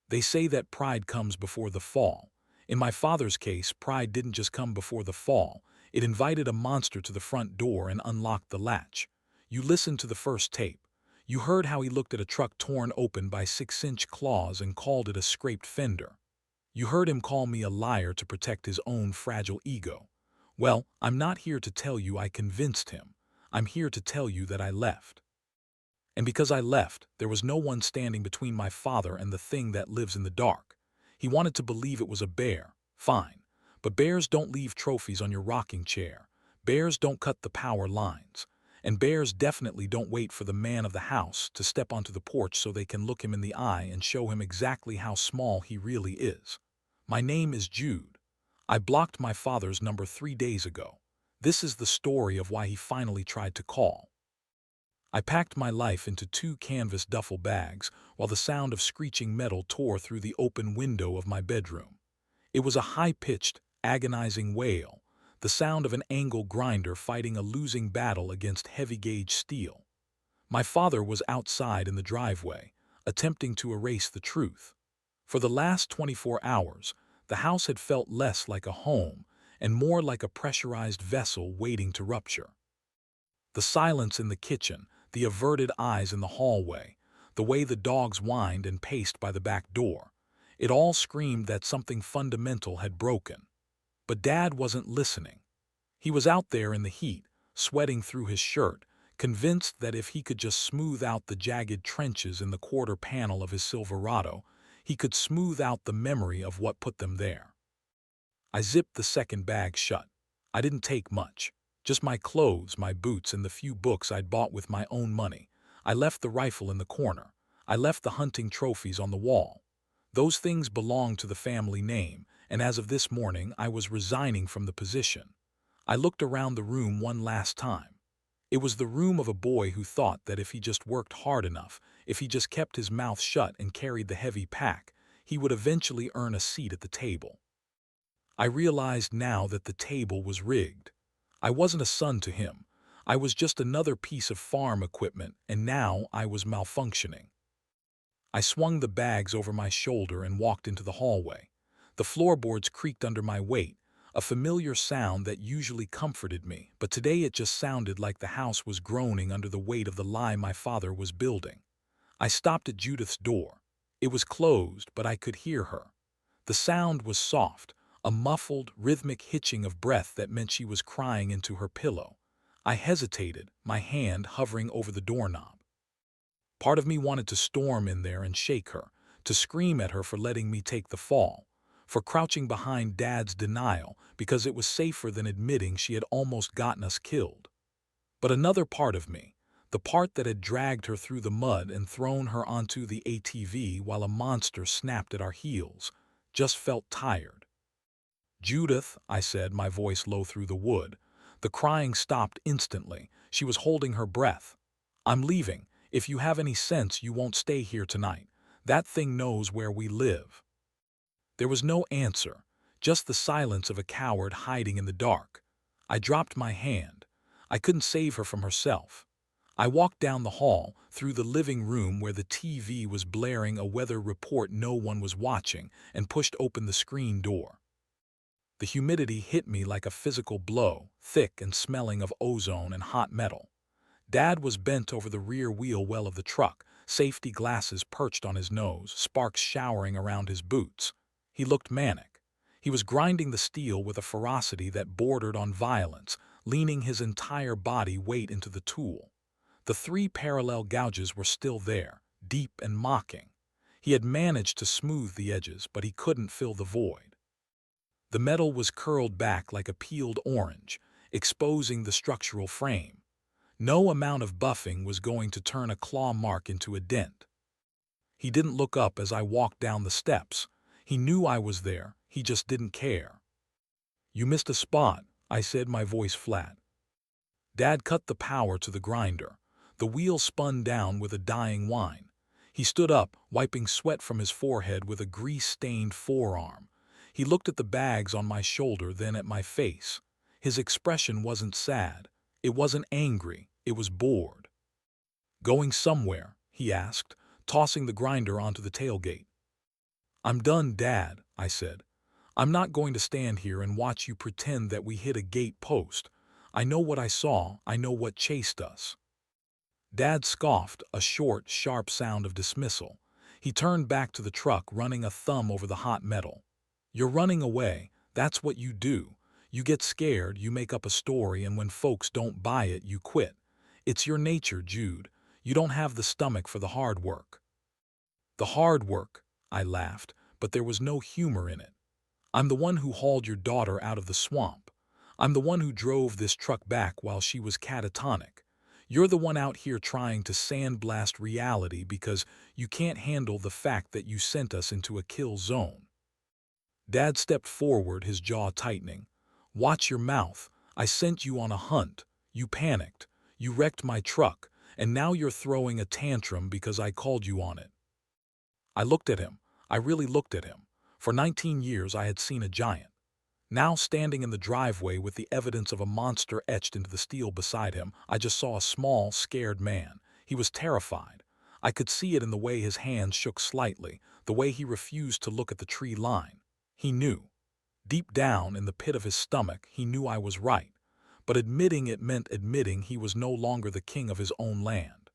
They say that pride comes before the fall. In my father's case, pride didn't just come before the fall. It invited a monster to the front door and unlocked the latch. You listened to the first tape. You heard how he looked at a truck torn open by 6-inch claws and called it a scraped fender. You heard him call me a liar to protect his own fragile ego. Well, I'm not here to tell you I convinced him. I'm here to tell you that I left. And because I left, there was no one standing between my father and the thing that lives in the dark. He wanted to believe it was a bear. Fine. But bears don't leave trophies on your rocking chair. Bears don't cut the power lines. And bears definitely don't wait for the man of the house to step onto the porch so they can look him in the eye and show him exactly how small he really is. My name is Jude. I blocked my father's number 3 days ago. This is the story of why he finally tried to call. I packed my life into 2 canvas duffel bags while the sound of screeching metal tore through the open window of my bedroom. It was a high-pitched, agonizing wail, the sound of an angle grinder fighting a losing battle against heavy-gauge steel. My father was outside in the driveway, attempting to erase the truth. For the last 24 hours, the house had felt less like a home and more like a pressurized vessel waiting to rupture. The silence in the kitchen, the averted eyes in the hallway, the way the dogs whined and paced by the back door, it all screamed that something fundamental had broken. But Dad wasn't listening. He was out there in the heat, sweating through his shirt, convinced that if he could just smooth out the jagged trenches in the quarter panel of his Silverado, he could smooth out the memory of what put them there. I zipped the second bag shut. I didn't take much. Just my clothes, my boots, and the few books I'd bought with my own money. I left the rifle in the corner. I left the hunting trophies on the wall. Those things belonged to the family name, and as of this morning I was resigning from the position. I looked around the room one last time. It was the room of a boy who thought that if he just worked hard enough, if he just kept his mouth shut and carried the heavy pack, he would eventually earn a seat at the table. I realized now that the table was rigged. I wasn't a son to him. I was just another piece of farm equipment, and now I was malfunctioning. I swung the bags over my shoulder and walked into the hallway. The floorboards creaked under my weight, a familiar sound that usually comforted me, but today it just sounded like the house was groaning under the weight of the lie my father was building. I stopped at Judith's door. It was closed, but I could hear her. The sound was soft, a muffled, rhythmic hitching of breath that meant she was crying into her pillow. I hesitated, my hand hovering over the doorknob. Part of me wanted to storm in there and shake her, to scream at her for letting me take the fall, for crouching behind Dad's denial because it was safer than admitting she had almost gotten us killed. But another part of me, the part that had dragged her through the mud and thrown her onto the ATV while a monster snapped at our heels, just felt tired. "Judith," I said, my voice low through the wood. The crying stopped instantly. She was holding her breath. "I'm leaving. If you have any sense, you won't stay here tonight. That thing knows where we live." There was no answer, just the silence of a coward hiding in the dark. I dropped my hand. I couldn't save her from herself. I walked down the hall, through the living room where the TV was blaring a weather report no one was watching, and pushed open the screen door. The humidity hit me like a physical blow, thick and smelling of ozone and hot metal. Dad was bent over the rear wheel well of the truck, safety glasses perched on his nose, sparks showering around his boots. He looked manic. He was grinding the steel with a ferocity that bordered on violence, leaning his entire body weight into the tool. The 3 parallel gouges were still there, deep and mocking. He had managed to smooth the edges, but he couldn't fill the void. The metal was curled back like a peeled orange, exposing the structural frame. No amount of buffing was going to turn a claw mark into a dent. He didn't look up as I walked down the steps. He knew I was there, he just didn't care. "You missed a spot," I said, my voice flat. Dad cut the power to the grinder. The wheel spun down with a dying whine. He stood up, wiping sweat from his forehead with a grease-stained forearm. He looked at the bags on my shoulder, then at my face. His expression wasn't sad. It wasn't angry. It was bored. "Going somewhere?" he asked, tossing the grinder onto the tailgate. "I'm done, Dad," I said. "I'm not going to stand here and watch you pretend that we hit a gate post. I know what I saw, I know what chased us." Dad scoffed, a short, sharp sound of dismissal. He turned back to the truck, running a thumb over the hot metal. "You're running away. That's what you do. You get scared, you make up a story, and when folks don't buy it, you quit. It's your nature, Jude. You don't have the stomach for the hard work." "The hard work," I laughed, but there was no humor in it. "I'm the one who hauled your daughter out of the swamp. I'm the one who drove this truck back while she was catatonic. You're the one out here trying to sandblast reality because you can't handle the fact that you sent us into a kill zone." Dad stepped forward, his jaw tightening. "Watch your mouth. I sent you on a hunt. You panicked. You wrecked my truck, and now you're throwing a tantrum because I called you on it." I looked at him. I really looked at him. For 19 years I had seen a giant. Now, standing in the driveway with the evidence of a monster etched into the steel beside him, I just saw a small, scared man. He was terrified. I could see it in the way his hands shook slightly, the way he refused to look at the tree line. He knew. Deep down in the pit of his stomach, he knew I was right. But admitting it meant admitting he was no longer the king of his own land.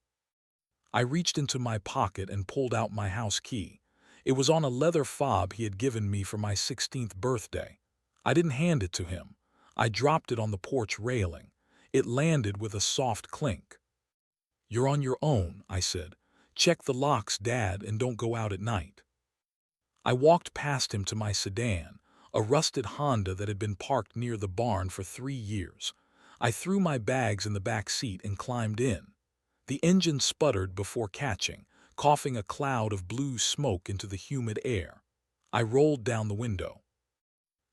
I reached into my pocket and pulled out my house key. It was on a leather fob he had given me for my 16th birthday. I didn't hand it to him. I dropped it on the porch railing. It landed with a soft clink. "You're on your own," I said. "Check the locks, Dad, and don't go out at night." I walked past him to my sedan, a rusted Honda that had been parked near the barn for 3 years. I threw my bags in the back seat and climbed in. The engine sputtered before catching, coughing a cloud of blue smoke into the humid air. I rolled down the window.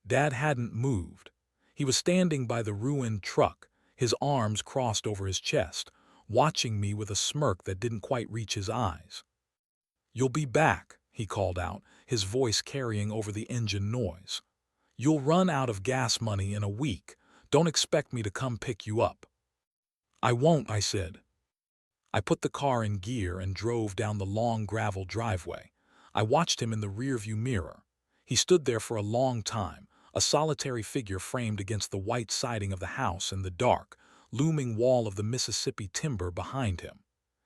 Dad hadn't moved. He was standing by the ruined truck, his arms crossed over his chest, watching me with a smirk that didn't quite reach his eyes. "You'll be back," he called out, his voice carrying over the engine noise. "You'll run out of gas money in a week. Don't expect me to come pick you up." "I won't," I said. I put the car in gear and drove down the long gravel driveway. I watched him in the rearview mirror. He stood there for a long time, a solitary figure framed against the white siding of the house and the dark, looming wall of the Mississippi timber behind him.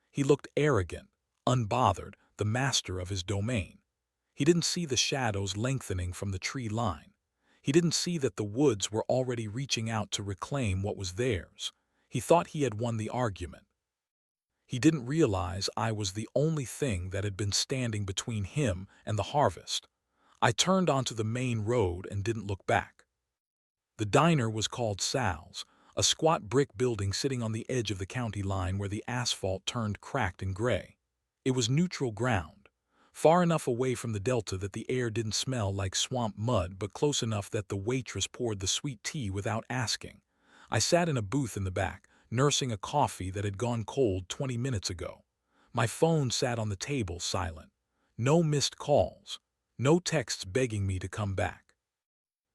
He looked arrogant, unbothered, the master of his domain. He didn't see the shadows lengthening from the tree line. He didn't see that the woods were already reaching out to reclaim what was theirs. He thought he had won the argument. He didn't realize I was the only thing that had been standing between him and the harvest. I turned onto the main road and didn't look back. The diner was called Sal's, a squat brick building sitting on the edge of the county line where the asphalt turned cracked and gray. It was neutral ground, far enough away from the delta that the air didn't smell like swamp mud, but close enough that the waitress poured the sweet tea without asking. I sat in a booth in the back, nursing a coffee that had gone cold 20 minutes ago. My phone sat on the table, silent. No missed calls. No texts begging me to come back.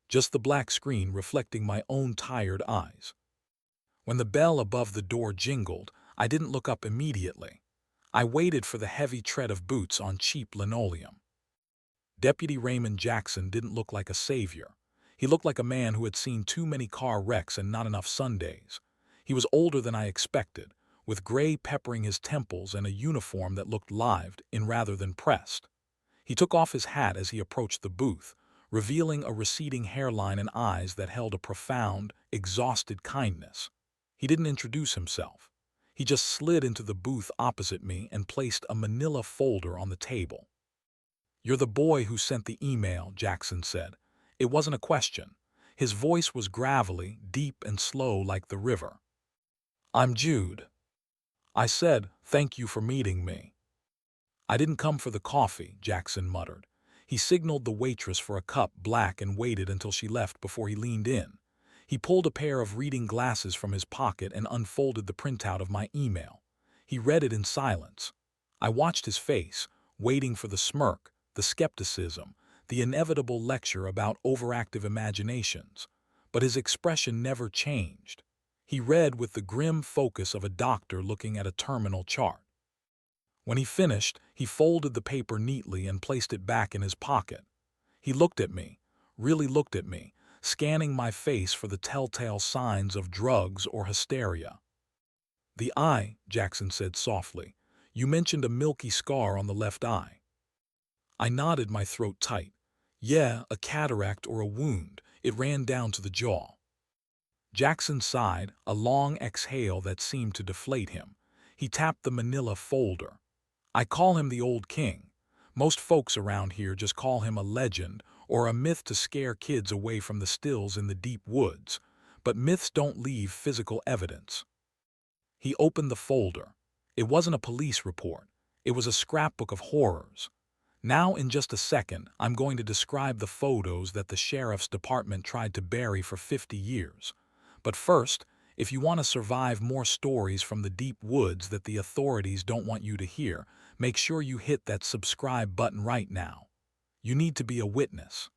Just the black screen reflecting my own tired eyes. When the bell above the door jingled, I didn't look up immediately. I waited for the heavy tread of boots on cheap linoleum. Deputy Raymond Jackson didn't look like a savior. He looked like a man who had seen too many car wrecks and not enough Sundays. He was older than I expected, with gray peppering his temples and a uniform that looked lived in rather than pressed. He took off his hat as he approached the booth, revealing a receding hairline and eyes that held a profound, exhausted kindness. He didn't introduce himself. He just slid into the booth opposite me and placed a manila folder on the table. "You're the boy who sent the email," Jackson said. It wasn't a question. His voice was gravelly, deep and slow like the river. "I'm Jude." I said, "Thank you for meeting me." "I didn't come for the coffee," Jackson muttered. He signaled the waitress for a cup black and waited until she left before he leaned in. He pulled a pair of reading glasses from his pocket and unfolded the printout of my email. He read it in silence. I watched his face, waiting for the smirk, the skepticism, the inevitable lecture about overactive imaginations. But his expression never changed. He read with the grim focus of a doctor looking at a terminal chart. When he finished, he folded the paper neatly and placed it back in his pocket. He looked at me, really looked at me, scanning my face for the telltale signs of drugs or hysteria. "The eye," Jackson said softly. "You mentioned a milky scar on the left eye." I nodded, my throat tight. "Yeah, a cataract or a wound. It ran down to the jaw." Jackson sighed, a long exhale that seemed to deflate him. He tapped the manila folder. "I call him the Old King. Most folks around here just call him a legend or a myth to scare kids away from the stills in the deep woods. But myths don't leave physical evidence." He opened the folder. It wasn't a police report. It was a scrapbook of horrors. "Now, in just a second, I'm going to describe the photos that the sheriff's department tried to bury for 50 years. But first, if you want to survive more stories from the deep woods that the authorities don't want you to hear, make sure you hit that subscribe button right now. You need to be a witness."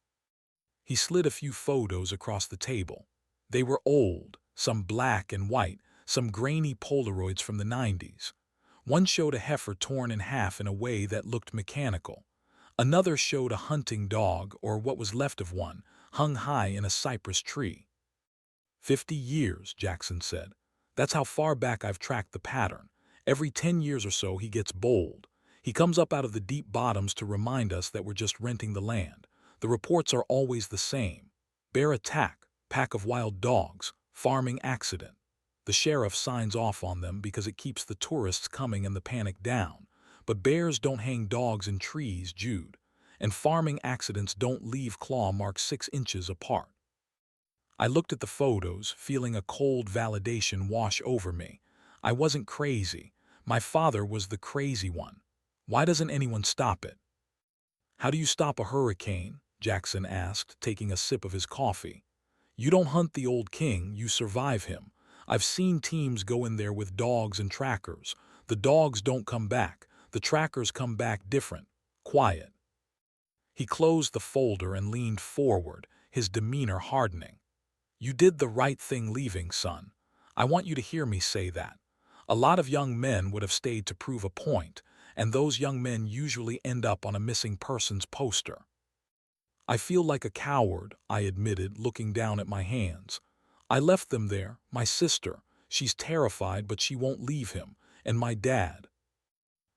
He slid a few photos across the table. They were old, some black and white, some grainy Polaroids from the 90s. One showed a heifer torn in half in a way that looked mechanical. Another showed a hunting dog, or what was left of one, hung high in a cypress tree. 50 years, Jackson said. "That's how far back I've tracked the pattern. Every 10 years or so he gets bold. He comes up out of the deep bottoms to remind us that we're just renting the land. The reports are always the same. Bear attack, pack of wild dogs, farming accident. The sheriff signs off on them because it keeps the tourists coming and the panic down. But bears don't hang dogs in trees, Jude. And farming accidents don't leave claw marks 6 inches apart." I looked at the photos, feeling a cold validation wash over me. I wasn't crazy. My father was the crazy one. Why doesn't anyone stop it? "How do you stop a hurricane?" Jackson asked, taking a sip of his coffee. "You don't hunt the Old King, you survive him. I've seen teams go in there with dogs and trackers. The dogs don't come back. The trackers come back different. Quiet." He closed the folder and leaned forward, his demeanor hardening. "You did the right thing leaving, son. I want you to hear me say that. A lot of young men would have stayed to prove a point, and those young men usually end up on a missing persons poster." "I feel like a coward," I admitted, looking down at my hands. "I left them there, my sister. She's terrified, but she won't leave him. And my dad."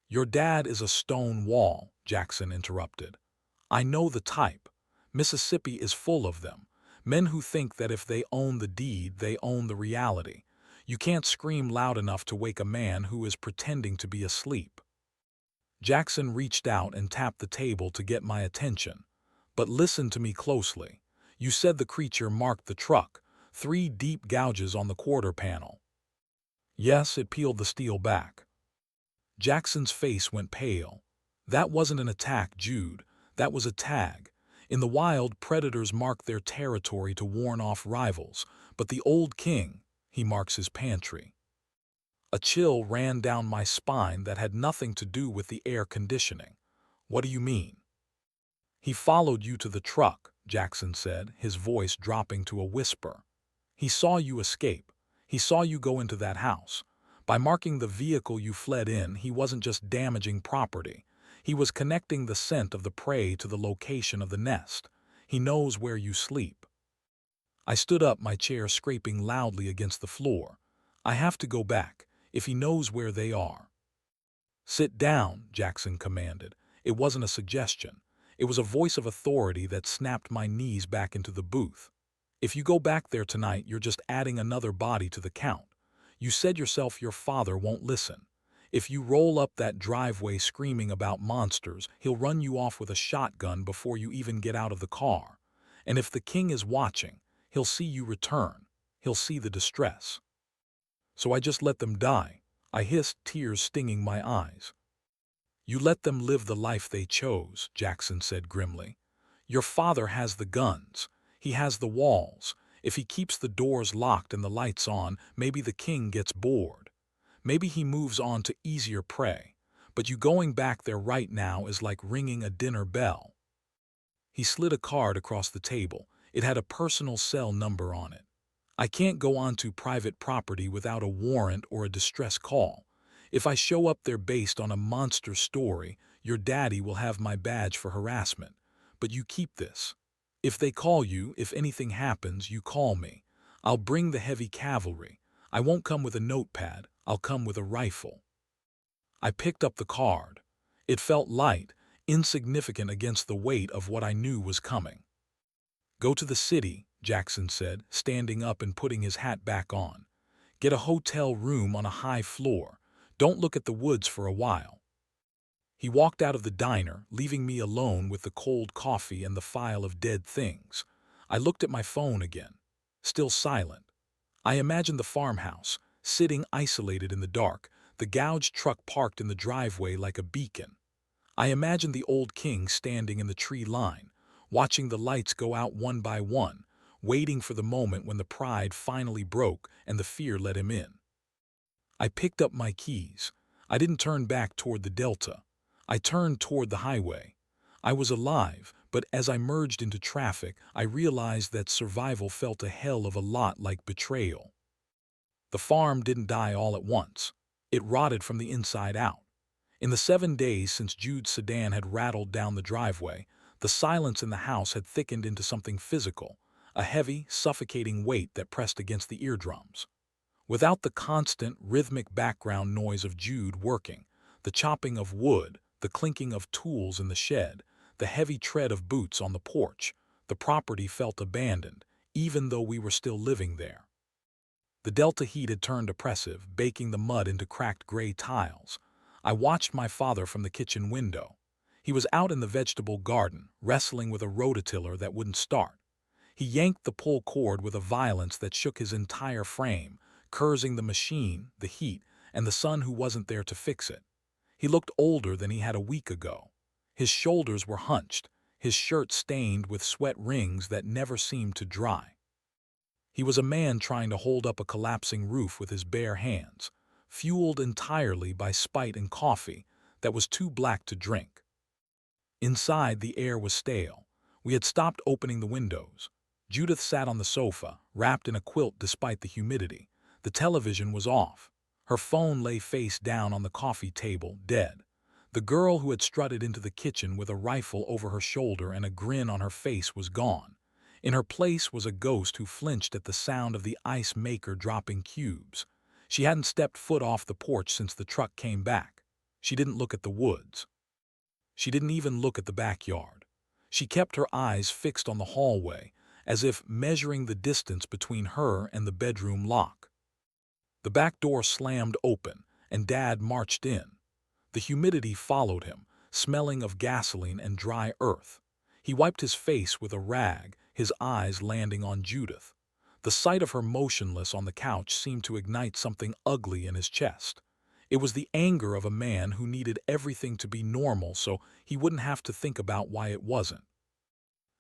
"Your dad is a stone wall," Jackson interrupted. "I know the type. Mississippi is full of them. Men who think that if they own the deed, they own the reality. You can't scream loud enough to wake a man who is pretending to be asleep." Jackson reached out and tapped the table to get my attention. "But listen to me closely. You said the creature marked the truck, 3 deep gouges on the quarter panel." "Yes, it peeled the steel back." Jackson's face went pale. "That wasn't an attack, Jude. That was a tag. In the wild, predators mark their territory to warn off rivals, but the Old King, he marks his pantry." A chill ran down my spine that had nothing to do with the air conditioning. "What do you mean?" "He followed you to the truck," Jackson said, his voice dropping to a whisper. "He saw you escape. He saw you go into that house. By marking the vehicle you fled in, he wasn't just damaging property. He was connecting the scent of the prey to the location of the nest. He knows where you sleep." I stood up, my chair scraping loudly against the floor. "I have to go back, if he knows where they are." "Sit down," Jackson commanded. It wasn't a suggestion. It was a voice of authority that snapped my knees back into the booth. "If you go back there tonight, you're just adding another body to the count. You said yourself your father won't listen. If you roll up that driveway screaming about monsters, he'll run you off with a shotgun before you even get out of the car. And if the king is watching, he'll see you return. He'll see the distress." "So I just let them die," I hissed, tears stinging my eyes. "You let them live the life they chose," Jackson said grimly. "Your father has the guns. He has the walls. If he keeps the doors locked and the lights on, maybe the king gets bored. Maybe he moves on to easier prey. But you going back there right now is like ringing a dinner bell." He slid a card across the table. It had a personal cell number on it. "I can't go onto private property without a warrant or a distress call. If I show up there based on a monster story, your daddy will have my badge for harassment. But you keep this. If they call you, if anything happens, you call me. I'll bring the heavy cavalry. I won't come with a notepad, I'll come with a rifle. I picked up the card. It felt light, insignificant against the weight of what I knew was coming. Go to the city, Jackson said, standing up and putting his hat back on. Get a hotel room on a high floor. Don't look at the woods for a while. He walked out of the diner, leaving me alone with the cold coffee and the file of dead things. I looked at my phone again. Still silent. I imagined the farmhouse, sitting isolated in the dark, the gouged truck parked in the driveway like a beacon. I imagined the old king standing in the tree line, watching the lights go out one by one, waiting for the moment when the pride finally broke and the fear let him in. I picked up my keys. I didn't turn back toward the delta. I turned toward the highway. I was alive, but as I merged into traffic, I realized that survival felt a hell of a lot like betrayal. The farm didn't die all at once. It rotted from the inside out. In the 7 days since Jude's sedan had rattled down the driveway, the silence in the house had thickened into something physical, a heavy, suffocating weight that pressed against the eardrums. Without the constant, rhythmic background noise of Jude working, the chopping of wood, the clinking of tools in the shed, the heavy tread of boots on the porch, the property felt abandoned, even though we were still living there. The delta heat had turned oppressive, baking the mud into cracked gray tiles. I watched my father from the kitchen window. He was out in the vegetable garden, wrestling with a rototiller that wouldn't start. He yanked the pull cord with a violence that shook his entire frame, cursing the machine, the heat, and the son who wasn't there to fix it. He looked older than he had a week ago. His shoulders were hunched, his shirt stained with sweat rings that never seemed to dry. He was a man trying to hold up a collapsing roof with his bare hands, fueled entirely by spite and coffee that was too black to drink. Inside, the air was stale. We had stopped opening the windows. Judith sat on the sofa, wrapped in a quilt despite the humidity. The television was off. Her phone lay face down on the coffee table, dead. The girl who had strutted into the kitchen with a rifle over her shoulder and a grin on her face was gone. In her place was a ghost who flinched at the sound of the ice maker dropping cubes. She hadn't stepped foot off the porch since the truck came back. She didn't look at the woods. She didn't even look at the backyard. She kept her eyes fixed on the hallway, as if measuring the distance between her and the bedroom lock. The back door slammed open, and Dad marched in. The humidity followed him, smelling of gasoline and dry earth. He wiped his face with a rag, his eyes landing on Judith. The sight of her motionless on the couch seemed to ignite something ugly in his chest. It was the anger of a man who needed everything to be normal so he wouldn't have to think about why it wasn't.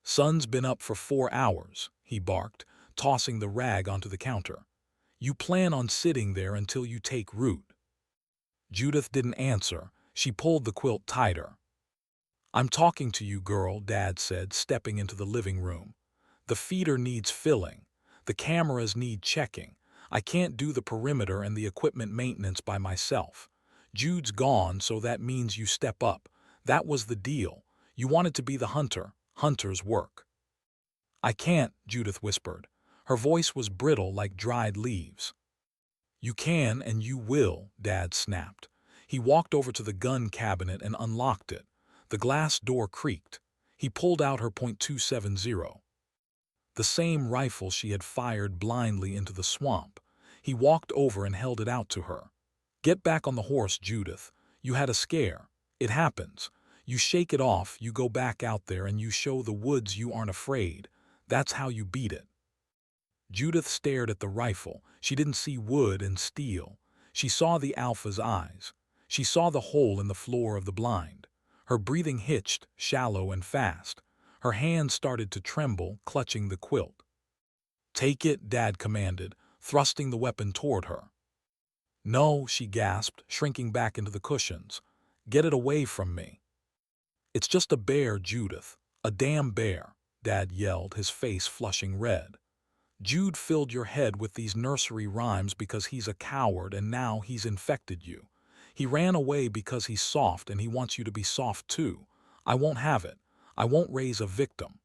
"Son's been up for 4 hours," he barked, tossing the rag onto the counter. "You plan on sitting there until you take root." Judith didn't answer. She pulled the quilt tighter. "I'm talking to you, girl," Dad said, stepping into the living room. "The feeder needs filling. The cameras need checking. I can't do the perimeter and the equipment maintenance by myself. Jude's gone, so that means you step up. That was the deal. You wanted to be the hunter. Hunter's work." "I can't," Judith whispered. Her voice was brittle like dried leaves. "You can and you will," Dad snapped. He walked over to the gun cabinet and unlocked it. The glass door creaked. He pulled out her .270. The same rifle she had fired blindly into the swamp. He walked over and held it out to her. "Get back on the horse, Judith. You had a scare. It happens. You shake it off, you go back out there and you show the woods you aren't afraid. That's how you beat it." Judith stared at the rifle. She didn't see wood and steel. She saw the alpha's eyes. She saw the hole in the floor of the blind. Her breathing hitched, shallow and fast. Her hands started to tremble, clutching the quilt. "Take it," Dad commanded, thrusting the weapon toward her. "No," she gasped, shrinking back into the cushions. "Get it away from me." "It's just a bear, Judith. A damn bear," Dad yelled, his face flushing red. "Jude filled your head with these nursery rhymes because he's a coward and now he's infected you. He ran away because he's soft and he wants you to be soft too. I won't have it. I won't raise a victim."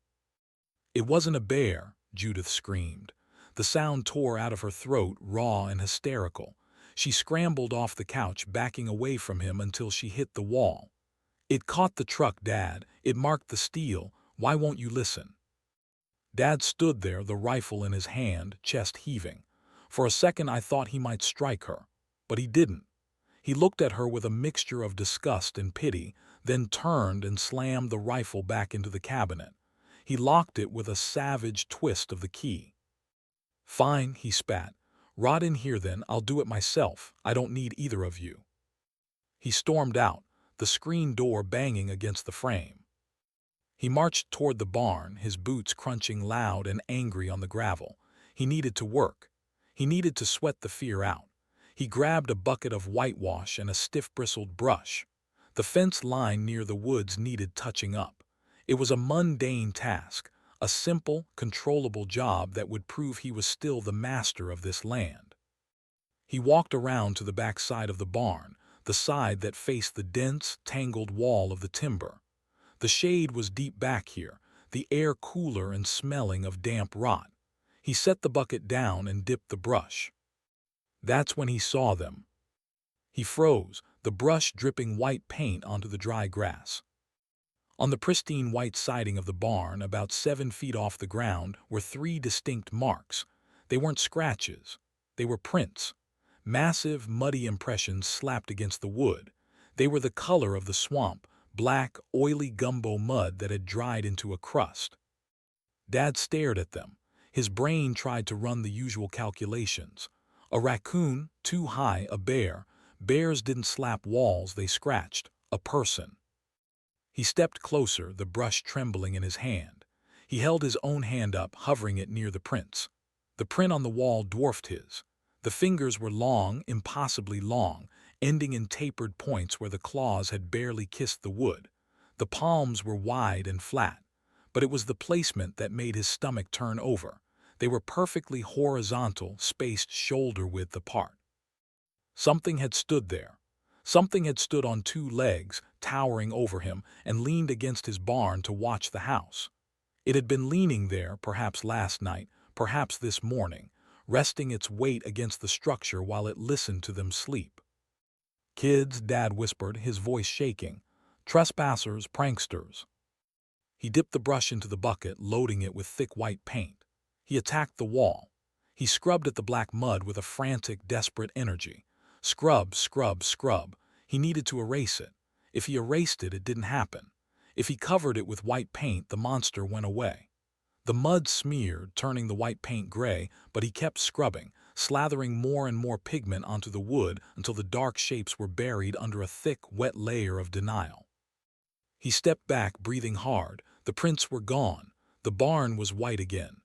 "It wasn't a bear," Judith screamed. The sound tore out of her throat, raw and hysterical. She scrambled off the couch, backing away from him until she hit the wall. "It caught the truck, Dad. It marked the steel. Why won't you listen?" Dad stood there, the rifle in his hand, chest heaving. For a second I thought he might strike her, but he didn't. He looked at her with a mixture of disgust and pity, then turned and slammed the rifle back into the cabinet. He locked it with a savage twist of the key. "Fine," he spat. "Rot in here then, I'll do it myself. I don't need either of you." He stormed out, the screen door banging against the frame. He marched toward the barn, his boots crunching loud and angry on the gravel. He needed to work. He needed to sweat the fear out. He grabbed a bucket of whitewash and a stiff-bristled brush. The fence line near the woods needed touching up. It was a mundane task, a simple, controllable job that would prove he was still the master of this land. He walked around to the back side of the barn, the side that faced the dense, tangled wall of the timber. The shade was deep back here, the air cooler and smelling of damp rot. He set the bucket down and dipped the brush. That's when he saw them. He froze, the brush dripping white paint onto the dry grass. On the pristine white siding of the barn, about 7 feet off the ground, were 3 distinct marks. They weren't scratches. They were prints. Massive, muddy impressions slapped against the wood. They were the color of the swamp, black, oily gumbo mud that had dried into a crust. Dad stared at them. His brain tried to run the usual calculations. A raccoon, too high, a bear. Bears didn't slap walls, they scratched. A person. He stepped closer, the brush trembling in his hand. He held his own hand up, hovering it near the prints. The print on the wall dwarfed his. The fingers were long, impossibly long, ending in tapered points where the claws had barely kissed the wood. The palms were wide and flat, but it was the placement that made his stomach turn over. They were perfectly horizontal, spaced shoulder-width apart. Something had stood there. Something had stood on 2 legs, towering over him, and leaned against his barn to watch the house. It had been leaning there, perhaps last night, perhaps this morning, resting its weight against the structure while it listened to them sleep. "Kids," Dad whispered, his voice shaking. "Trespassers, pranksters." He dipped the brush into the bucket, loading it with thick white paint. He attacked the wall. He scrubbed at the black mud with a frantic, desperate energy. Scrub, scrub, scrub. He needed to erase it. If he erased it, it didn't happen. If he covered it with white paint, the monster went away. The mud smeared, turning the white paint gray, but he kept scrubbing, slathering more and more pigment onto the wood until the dark shapes were buried under a thick, wet layer of denial. He stepped back, breathing hard. The prints were gone. The barn was white again.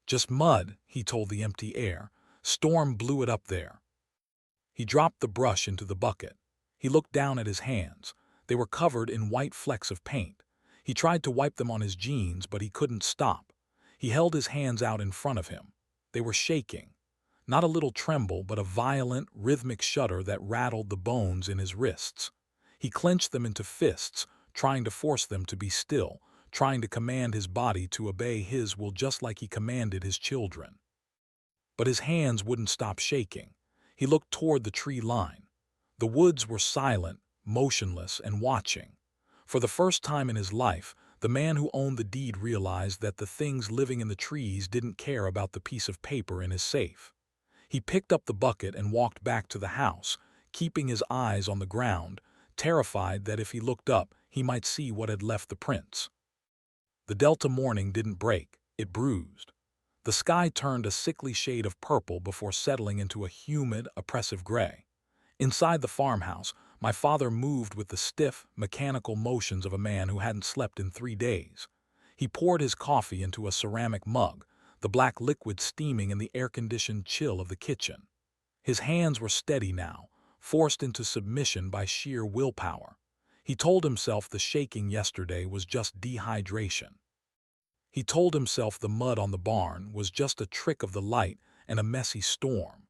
"Just mud," he told the empty air. "Storm blew it up there." He dropped the brush into the bucket. He looked down at his hands. They were covered in white flecks of paint. He tried to wipe them on his jeans, but he couldn't stop. He held his hands out in front of him. They were shaking. Not a little tremble, but a violent, rhythmic shudder that rattled the bones in his wrists. He clenched them into fists, trying to force them to be still, trying to command his body to obey his will just like he commanded his children. But his hands wouldn't stop shaking. He looked toward the tree line. The woods were silent, motionless, and watching. For the first time in his life, the man who owned the deed realized that the things living in the trees didn't care about the piece of paper in his safe. He picked up the bucket and walked back to the house, keeping his eyes on the ground, terrified that if he looked up, he might see what had left the prints. The Delta morning didn't break, it bruised. The sky turned a sickly shade of purple before settling into a humid, oppressive gray. Inside the farmhouse, my father moved with the stiff, mechanical motions of a man who hadn't slept in 3 days. He poured his coffee into a ceramic mug, the black liquid steaming in the air-conditioned chill of the kitchen. His hands were steady now, forced into submission by sheer willpower. He told himself the shaking yesterday was just dehydration. He told himself the mud on the barn was just a trick of the light and a messy storm.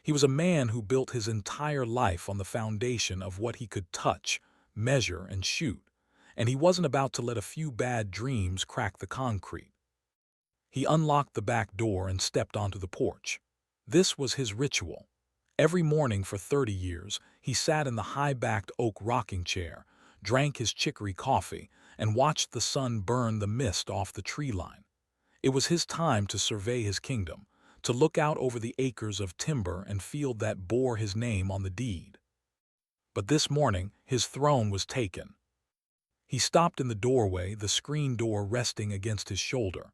He was a man who built his entire life on the foundation of what he could touch, measure, and shoot, and he wasn't about to let a few bad dreams crack the concrete. He unlocked the back door and stepped onto the porch. This was his ritual. Every morning for 30 years, he sat in the high-backed oak rocking chair, drank his chicory coffee, and watched the sun burn the mist off the tree line. It was his time to survey his kingdom, to look out over the acres of timber and field that bore his name on the deed. But this morning, his throne was taken. He stopped in the doorway, the screen door resting against his shoulder.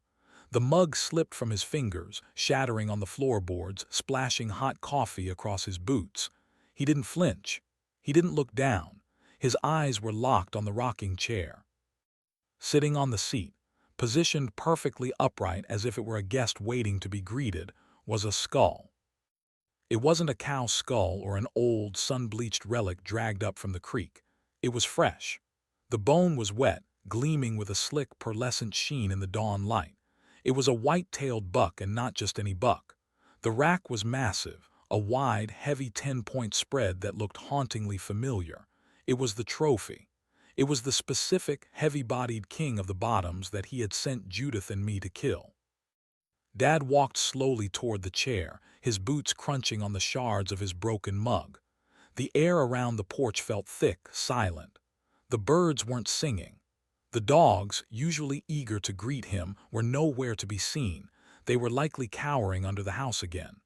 The mug slipped from his fingers, shattering on the floorboards, splashing hot coffee across his boots. He didn't flinch. He didn't look down. His eyes were locked on the rocking chair. Sitting on the seat, positioned perfectly upright as if it were a guest waiting to be greeted, was a skull. It wasn't a cow's skull or an old, sun-bleached relic dragged up from the creek. It was fresh. The bone was wet, gleaming with a slick, pearlescent sheen in the dawn light. It was a white-tailed buck, and not just any buck. The rack was massive, a wide, heavy 10-point spread that looked hauntingly familiar. It was the trophy. It was the specific, heavy-bodied king of the bottoms that he had sent Judith and me to kill. Dad walked slowly toward the chair, his boots crunching on the shards of his broken mug. The air around the porch felt thick, silent. The birds weren't singing. The dogs, usually eager to greet him, were nowhere to be seen. They were likely cowering under the house again.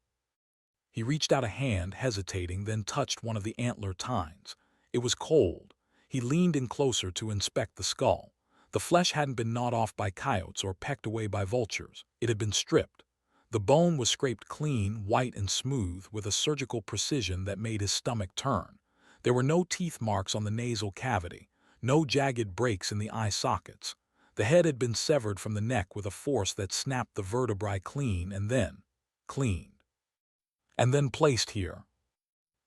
He reached out a hand, hesitating, then touched one of the antler tines. It was cold. He leaned in closer to inspect the skull. The flesh hadn't been gnawed off by coyotes or pecked away by vultures. It had been stripped. The bone was scraped clean, white and smooth, with a surgical precision that made his stomach turn. There were no teeth marks on the nasal cavity, no jagged breaks in the eye sockets. The head had been severed from the neck with a force that snapped the vertebrae clean and then cleaned. And then placed here.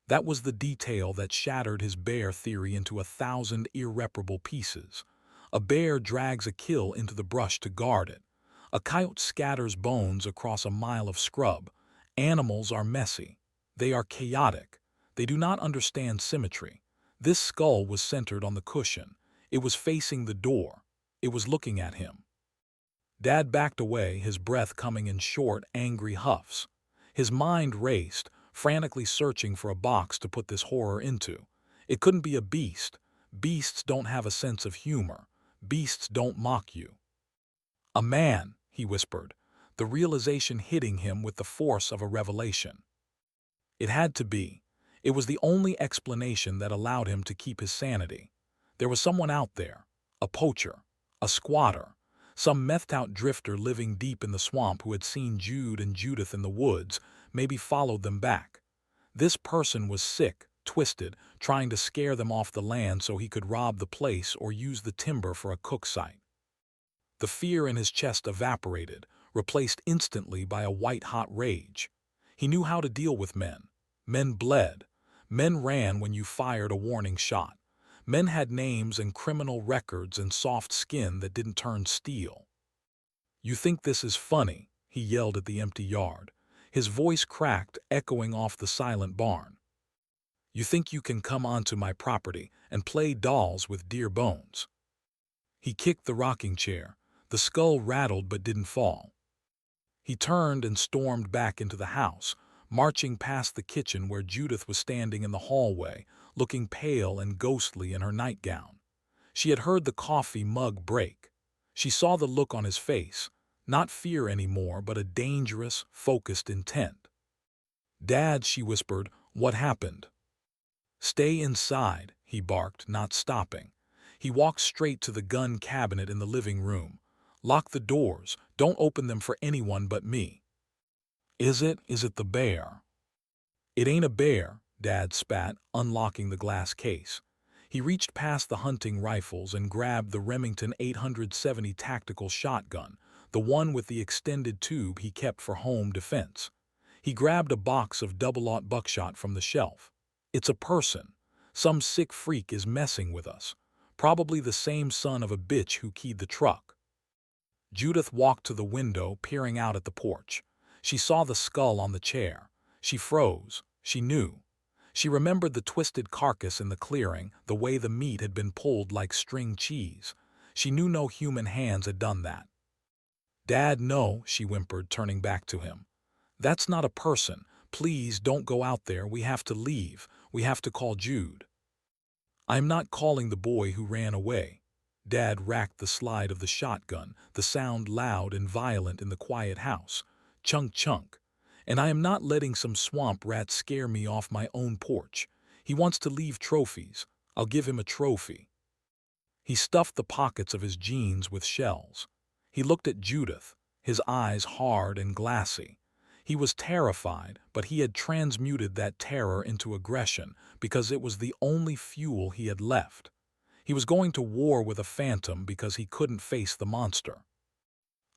That was the detail that shattered his bear theory into 1,000 irreparable pieces. A bear drags a kill into the brush to guard it. A coyote scatters bones across a mile of scrub. Animals are messy. They are chaotic. They do not understand symmetry. This skull was centered on the cushion. It was facing the door. It was looking at him. Dad backed away, his breath coming in short, angry huffs. His mind raced, frantically searching for a box to put this horror into. It couldn't be a beast. Beasts don't have a sense of humor. Beasts don't mock you. A man, he whispered, the realization hitting him with the force of a revelation. It had to be. It was the only explanation that allowed him to keep his sanity. There was someone out there, a poacher, a squatter, some methed-out drifter living deep in the swamp who had seen Jude and Judith in the woods, maybe followed them back. This person was sick, twisted, trying to scare them off the land so he could rob the place or use the timber for a cook site. The fear in his chest evaporated, replaced instantly by a white-hot rage. He knew how to deal with men. Men bled. Men ran when you fired a warning shot. Men had names and criminal records and soft skin that didn't turn steel. "You think this is funny?" he yelled at the empty yard. His voice cracked, echoing off the silent barn. "You think you can come onto my property and play dolls with deer bones?" He kicked the rocking chair. The skull rattled but didn't fall. He turned and stormed back into the house, marching past the kitchen where Judith was standing in the hallway, looking pale and ghostly in her nightgown. She had heard the coffee mug break. She saw the look on his face, not fear anymore, but a dangerous, focused intent. "Dad," she whispered, "what happened?" "Stay inside," he barked, not stopping. He walked straight to the gun cabinet in the living room. "Lock the doors. Don't open them for anyone but me." Is it the bear?" "It ain't a bear," Dad spat, unlocking the glass case. He reached past the hunting rifles and grabbed the Remington 870 tactical shotgun, the one with the extended tube he kept for home defense. He grabbed a box of double-aught buckshot from the shelf. "It's a person. Some sick freak is messing with us. Probably the same son of a bitch who keyed the truck." Judith walked to the window, peering out at the porch. She saw the skull on the chair. She froze. She knew. She remembered the twisted carcass in the clearing, the way the meat had been pulled like string cheese. She knew no human hands had done that. "Dad, no," she whimpered, turning back to him. "That's not a person. Please don't go out there. We have to leave. We have to call Jude." "I am not calling the boy who ran away." Dad racked the slide of the shotgun, the sound loud and violent in the quiet house. Chunk, chunk. "And I am not letting some swamp rat scare me off my own porch. He wants to leave trophies. I'll give him a trophy." He stuffed the pockets of his jeans with shells. He looked at Judith, his eyes hard and glassy. He was terrified, but he had transmuted that terror into aggression because it was the only fuel he had left. He was going to war with a phantom because he couldn't face the monster.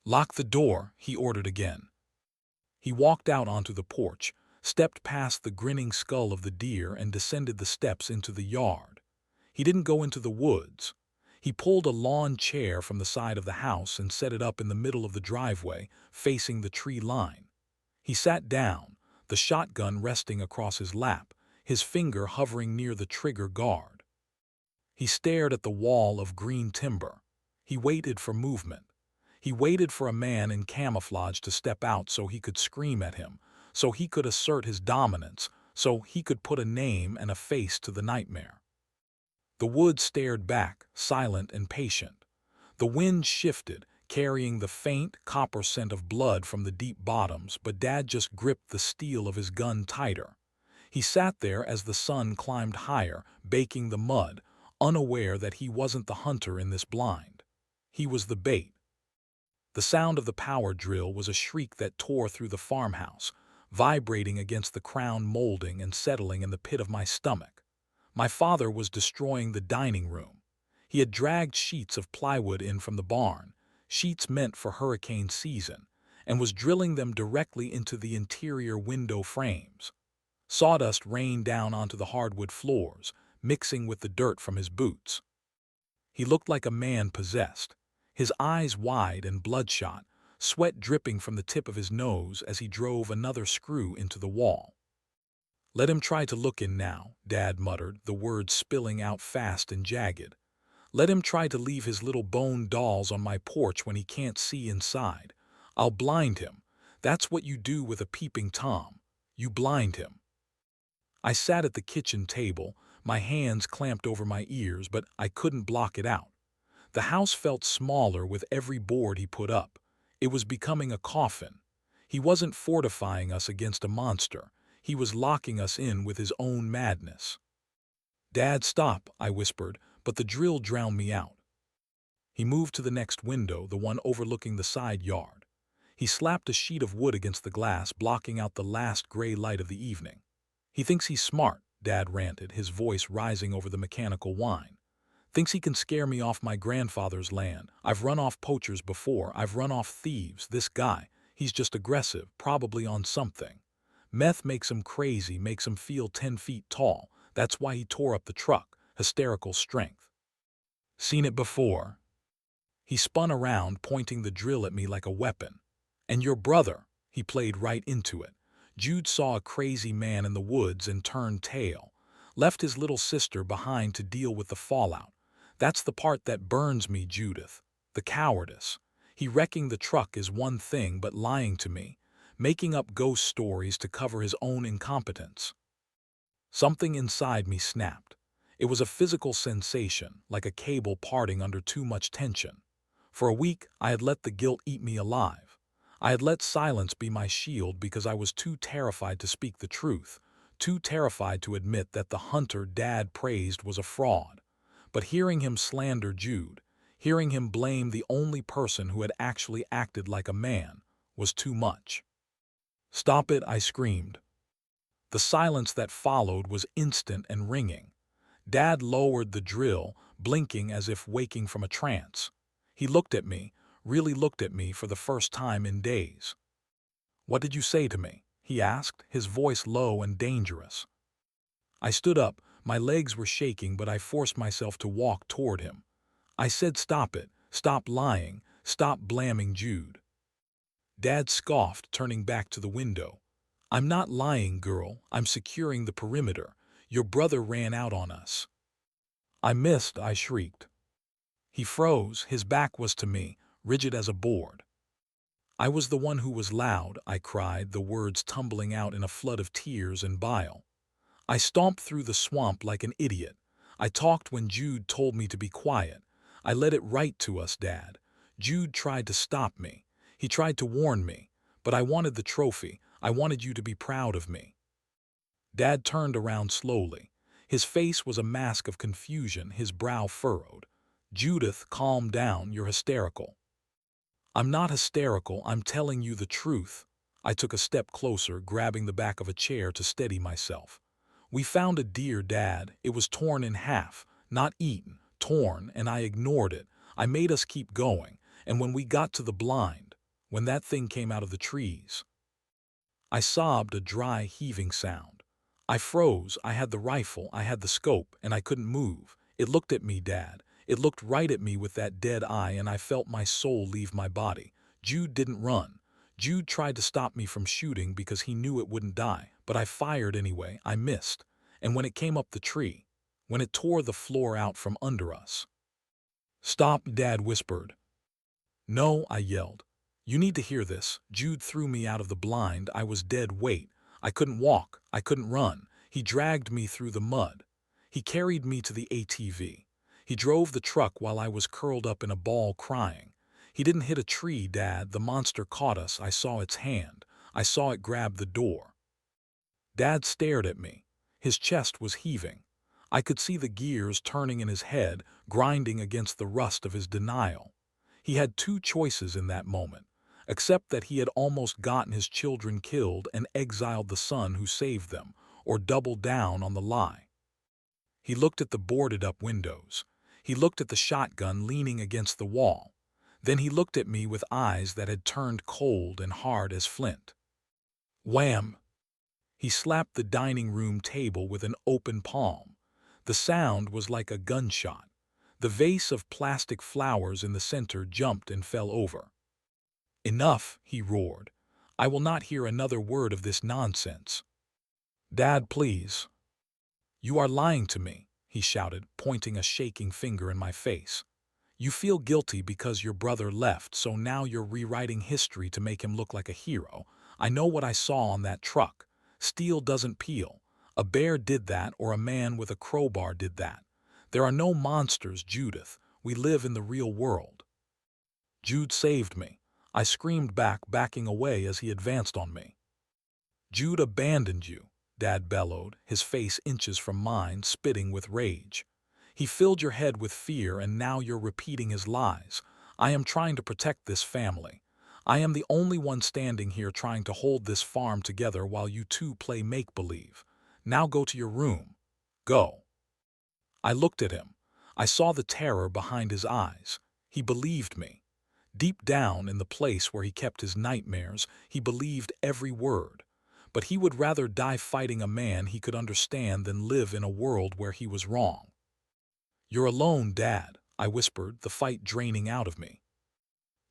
"Lock the door," he ordered again. He walked out onto the porch, stepped past the grinning skull of the deer and descended the steps into the yard. He didn't go into the woods. He pulled a lawn chair from the side of the house and set it up in the middle of the driveway, facing the tree line. He sat down, the shotgun resting across his lap, his finger hovering near the trigger guard. He stared at the wall of green timber. He waited for movement. He waited for a man in camouflage to step out so he could scream at him, so he could assert his dominance, so he could put a name and a face to the nightmare. The woods stared back, silent and patient. The wind shifted, carrying the faint, copper scent of blood from the deep bottoms, but Dad just gripped the steel of his gun tighter. He sat there as the sun climbed higher, baking the mud, unaware that he wasn't the hunter in this blind. He was the bait. The sound of the power drill was a shriek that tore through the farmhouse, vibrating against the crown molding and settling in the pit of my stomach. My father was destroying the dining room. He had dragged sheets of plywood in from the barn, sheets meant for hurricane season, and was drilling them directly into the interior window frames. Sawdust rained down onto the hardwood floors, mixing with the dirt from his boots. He looked like a man possessed, his eyes wide and bloodshot, sweat dripping from the tip of his nose as he drove another screw into the wall. "Let him try to look in now," Dad muttered, the words spilling out fast and jagged. "Let him try to leave his little bone dolls on my porch when he can't see inside. I'll blind him. That's what you do with a peeping Tom. You blind him." I sat at the kitchen table, my hands clamped over my ears, but I couldn't block it out. The house felt smaller with every board he put up. It was becoming a coffin. He wasn't fortifying us against a monster. He was locking us in with his own madness. "Dad, stop," I whispered, but the drill drowned me out. He moved to the next window, the one overlooking the side yard. He slapped a sheet of wood against the glass, blocking out the last gray light of the evening. "He thinks he's smart," Dad ranted, his voice rising over the mechanical whine. "Thinks he can scare me off my grandfather's land. I've run off poachers before. I've run off thieves. This guy, he's just aggressive, probably on something. Meth makes him crazy, makes him feel 10 feet tall. That's why he tore up the truck. Hysterical strength. Seen it before." He spun around, pointing the drill at me like a weapon. "And your brother," he played right into it. "Jude saw a crazy man in the woods and turned tail. Left his little sister behind to deal with the fallout. That's the part that burns me, Judith. The cowardice. He wrecking the truck is one thing, but lying to me, making up ghost stories to cover his own incompetence." Something inside me snapped. It was a physical sensation, like a cable parting under too much tension. For a week, I had let the guilt eat me alive. I had let silence be my shield because I was too terrified to speak the truth, too terrified to admit that the hunter Dad praised was a fraud. But hearing him slander Jude, hearing him blame the only person who had actually acted like a man, was too much. "Stop it," I screamed. The silence that followed was instant and ringing. Dad lowered the drill, blinking as if waking from a trance. He looked at me, really looked at me for the first time in days. "What did you say to me?" he asked, his voice low and dangerous. I stood up, my legs were shaking, but I forced myself to walk toward him. I said, "Stop it, stop lying, stop blaming Jude." Dad scoffed, turning back to the window. I'm not lying, girl. I'm securing the perimeter. Your brother ran out on us. I missed, I shrieked. He froze, his back was to me, rigid as a board. I was the one who was loud, I cried, the words tumbling out in a flood of tears and bile. I stomped through the swamp like an idiot. I talked when Jude told me to be quiet. I let it right to us, Dad. Jude tried to stop me. He tried to warn me. But I wanted the trophy. I wanted you to be proud of me. Dad turned around slowly. His face was a mask of confusion, his brow furrowed. Judith, calm down, you're hysterical. I'm not hysterical, I'm telling you the truth. I took a step closer, grabbing the back of a chair to steady myself. We found a deer, Dad. It was torn in half, not eaten, torn, and I ignored it. I made us keep going, and when we got to the blind, when that thing came out of the trees, I sobbed, a dry, heaving sound. I froze, I had the rifle, I had the scope, and I couldn't move. It looked at me, Dad. It looked right at me with that dead eye, and I felt my soul leave my body. Jude didn't run. Jude tried to stop me from shooting because he knew it wouldn't die, but I fired anyway. I missed. And when it came up the tree, when it tore the floor out from under us. Stop, Dad whispered. No, I yelled. You need to hear this. Jude threw me out of the blind. I was dead weight. I couldn't walk. I couldn't run. He dragged me through the mud. He carried me to the ATV. He drove the truck while I was curled up in a ball crying. He didn't hit a tree, Dad. The monster caught us. I saw its hand. I saw it grab the door. Dad stared at me. His chest was heaving. I could see the gears turning in his head, grinding against the rust of his denial. He had two choices in that moment. Accept that he had almost gotten his children killed and exiled the son who saved them, or double down on the lie. He looked at the boarded-up windows. He looked at the shotgun leaning against the wall. Then he looked at me with eyes that had turned cold and hard as flint. Wham! He slapped the dining room table with an open palm. The sound was like a gunshot. The vase of plastic flowers in the center jumped and fell over. Enough, he roared. I will not hear another word of this nonsense. Dad, please. You are lying to me, he shouted, pointing a shaking finger in my face. You feel guilty because your brother left, so now you're rewriting history to make him look like a hero. I know what I saw on that truck. Steel doesn't peel. A bear did that, or a man with a crowbar did that. There are no monsters, Judith. We live in the real world. Jude saved me. I screamed back, backing away as he advanced on me. Jude abandoned you, Dad bellowed, his face inches from mine, spitting with rage. He filled your head with fear, and now you're repeating his lies. I am trying to protect this family. I am the only one standing here trying to hold this farm together while you two play make-believe. Now go to your room. Go. I looked at him. I saw the terror behind his eyes. He believed me. Deep down in the place where he kept his nightmares, he believed every word. But he would rather die fighting a man he could understand than live in a world where he was wrong. You're alone, Dad, I whispered, the fight draining out of me.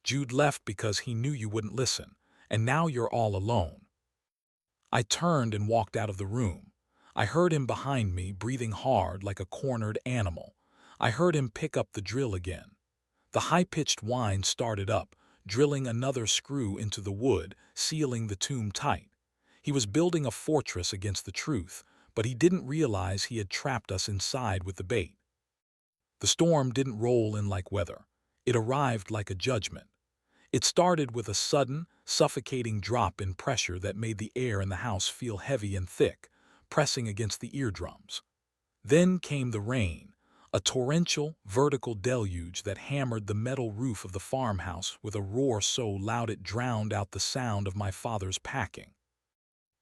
Jude left because he knew you wouldn't listen, and now you're all alone. I turned and walked out of the room. I heard him behind me, breathing hard like a cornered animal. I heard him pick up the drill again. The high-pitched whine started up, drilling another screw into the wood, sealing the tomb tight. He was building a fortress against the truth, but he didn't realize he had trapped us inside with the bait. The storm didn't roll in like weather. It arrived like a judgment. It started with a sudden, suffocating drop in pressure that made the air in the house feel heavy and thick, pressing against the eardrums. Then came the rain, a torrential, vertical deluge that hammered the metal roof of the farmhouse with a roar so loud it drowned out the sound of my father's packing.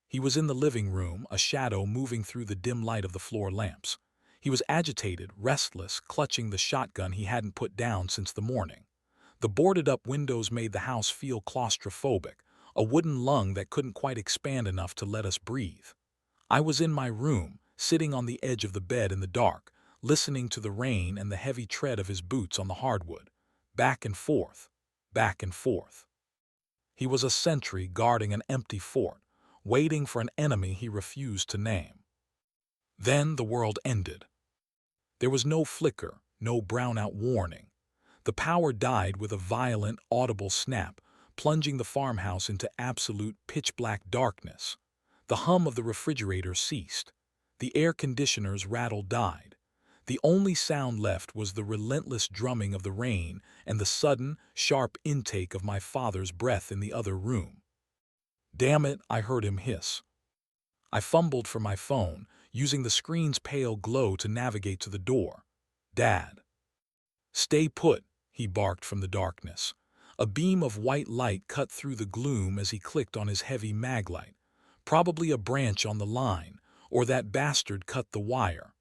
He was in the living room, a shadow moving through the dim light of the floor lamps. He was agitated, restless, clutching the shotgun he hadn't put down since the morning. The boarded-up windows made the house feel claustrophobic, a wooden lung that couldn't quite expand enough to let us breathe. I was in my room, sitting on the edge of the bed in the dark, listening to the rain and the heavy tread of his boots on the hardwood. Back and forth, back and forth. He was a sentry guarding an empty fort, waiting for an enemy he refused to name. Then the world ended. There was no flicker, no brownout warning. The power died with a violent, audible snap, plunging the farmhouse into absolute pitch-black darkness. The hum of the refrigerator ceased. The air conditioner's rattle died. The only sound left was the relentless drumming of the rain and the sudden, sharp intake of my father's breath in the other room. "Damn it," I heard him hiss. I fumbled for my phone, using the screen's pale glow to navigate to the door. "Dad." "Stay put," he barked from the darkness. A beam of white light cut through the gloom as he clicked on his heavy maglite. Probably a branch on the line, or that bastard cut the wire.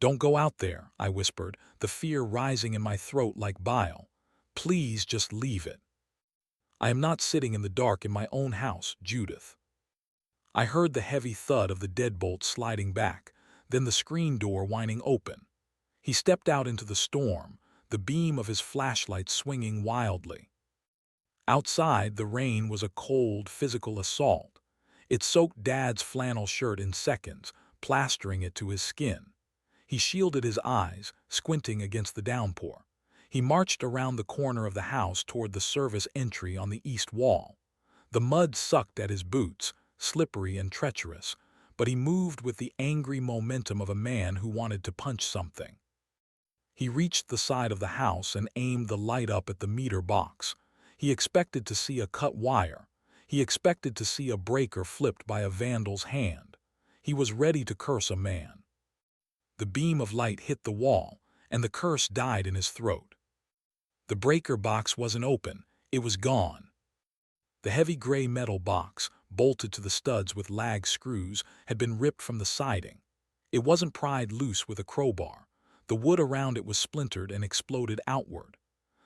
"Don't go out there," I whispered, the fear rising in my throat like bile. "Please just leave it. I am not sitting in the dark in my own house, Judith." I heard the heavy thud of the deadbolt sliding back, then the screen door whining open. He stepped out into the storm, the beam of his flashlight swinging wildly. Outside, the rain was a cold, physical assault. It soaked Dad's flannel shirt in seconds, plastering it to his skin. He shielded his eyes, squinting against the downpour. He marched around the corner of the house toward the service entry on the east wall. The mud sucked at his boots, slippery and treacherous, but he moved with the angry momentum of a man who wanted to punch something. He reached the side of the house and aimed the light up at the meter box. He expected to see a cut wire. He expected to see a breaker flipped by a vandal's hand. He was ready to curse a man. The beam of light hit the wall, and the curse died in his throat. The breaker box wasn't open. It was gone. The heavy gray metal box, bolted to the studs with lag screws, had been ripped from the siding. It wasn't pried loose with a crowbar. The wood around it was splintered and exploded outward.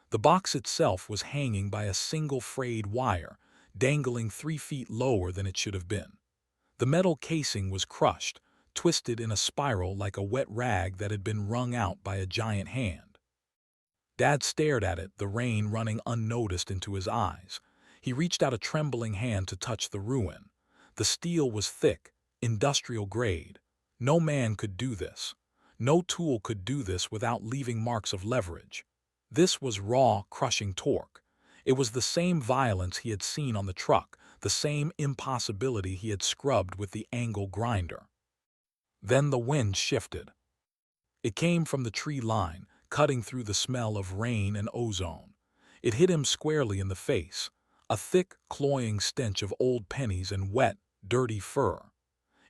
The box itself was hanging by a single frayed wire, dangling 3 feet lower than it should have been. The metal casing was crushed, twisted in a spiral like a wet rag that had been wrung out by a giant hand. Dad stared at it, the rain running unnoticed into his eyes. He reached out a trembling hand to touch the ruin. The steel was thick, industrial grade. No man could do this. No tool could do this without leaving marks of leverage. This was raw, crushing torque. It was the same violence he had seen on the truck, the same impossibility he had scrubbed with the angle grinder. Then the wind shifted. It came from the tree line, cutting through the smell of rain and ozone. It hit him squarely in the face, a thick, cloying stench of old pennies and wet, dirty fur.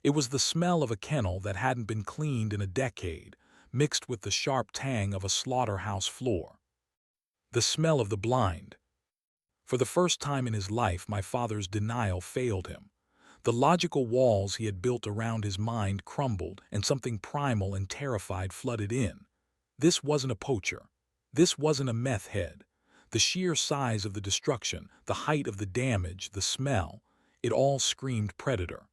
It was the smell of a kennel that hadn't been cleaned in a decade, mixed with the sharp tang of a slaughterhouse floor. The smell of the blind. For the first time in his life, my father's denial failed him. The logical walls he had built around his mind crumbled, and something primal and terrified flooded in. This wasn't a poacher. This wasn't a meth head. The sheer size of the destruction, the height of the damage, the smell, it all screamed predator.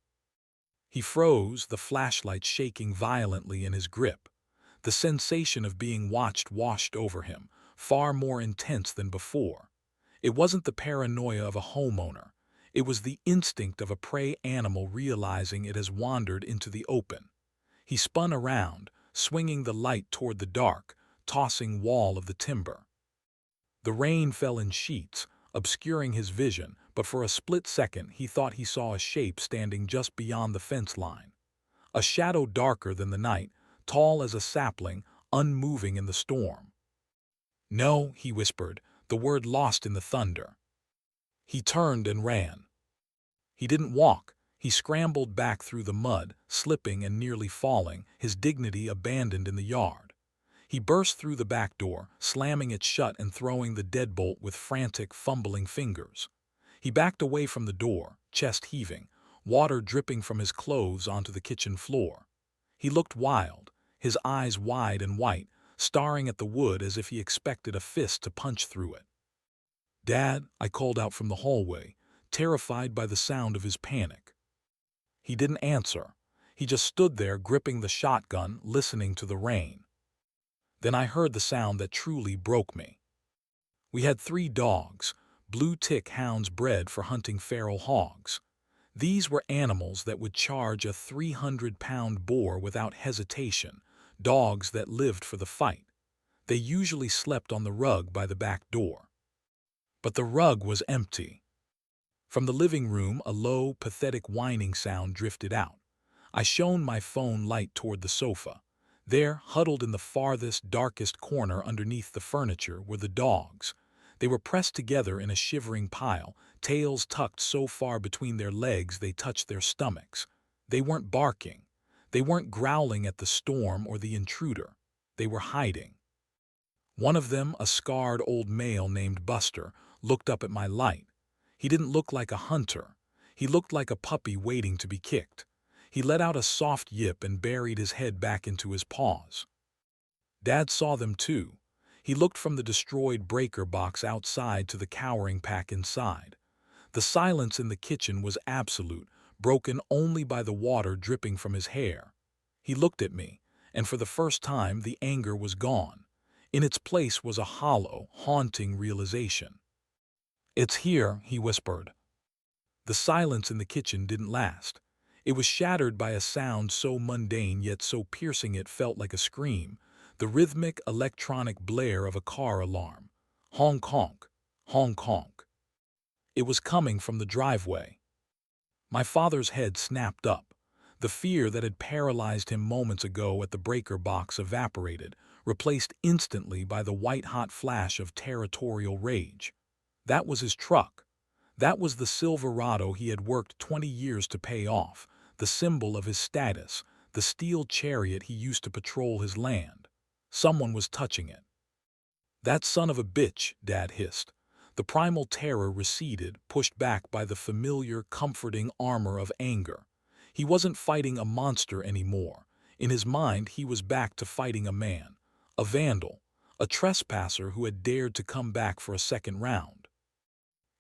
He froze, the flashlight shaking violently in his grip. The sensation of being watched washed over him, far more intense than before. It wasn't the paranoia of a homeowner. It was the instinct of a prey animal realizing it has wandered into the open. He spun around, swinging the light toward the dark, tossing wall of the timber. The rain fell in sheets, obscuring his vision, but for a split second he thought he saw a shape standing just beyond the fence line. A shadow darker than the night, tall as a sapling, unmoving in the storm. "No," he whispered, the word lost in the thunder. He turned and ran. He didn't walk. He scrambled back through the mud, slipping and nearly falling, his dignity abandoned in the yard. He burst through the back door, slamming it shut and throwing the deadbolt with frantic, fumbling fingers. He backed away from the door, chest heaving, water dripping from his clothes onto the kitchen floor. He looked wild, his eyes wide and white, staring at the wood as if he expected a fist to punch through it. "Dad," I called out from the hallway, terrified by the sound of his panic. He didn't answer. He just stood there gripping the shotgun, listening to the rain. Then I heard the sound that truly broke me. We had 3 dogs, blue tick hounds bred for hunting feral hogs. These were animals that would charge a 300-pound boar without hesitation, dogs that lived for the fight. They usually slept on the rug by the back door. But the rug was empty. From the living room, a low, pathetic whining sound drifted out. I shone my phone light toward the sofa. There, huddled in the farthest, darkest corner underneath the furniture, were the dogs. They were pressed together in a shivering pile, tails tucked so far between their legs they touched their stomachs. They weren't barking. They weren't growling at the storm or the intruder. They were hiding. One of them, a scarred old male named Buster, looked up at my light. He didn't look like a hunter. He looked like a puppy waiting to be kicked. He let out a soft yip and buried his head back into his paws. Dad saw them too. He looked from the destroyed breaker box outside to the cowering pack inside. The silence in the kitchen was absolute, broken only by the water dripping from his hair. He looked at me, and for the first time the anger was gone. In its place was a hollow, haunting realization. "It's here," he whispered. The silence in the kitchen didn't last. It was shattered by a sound so mundane yet so piercing it felt like a scream, the rhythmic electronic blare of a car alarm. Honk honk, honk honk. It was coming from the driveway. My father's head snapped up. The fear that had paralyzed him moments ago at the breaker box evaporated, replaced instantly by the white-hot flash of territorial rage. That was his truck. That was the Silverado he had worked 20 years to pay off, the symbol of his status, the steel chariot he used to patrol his land. Someone was touching it. "That son of a bitch," Dad hissed. The primal terror receded, pushed back by the familiar, comforting armor of anger. He wasn't fighting a monster anymore. In his mind, he was back to fighting a man, a vandal, a trespasser who had dared to come back for a second round.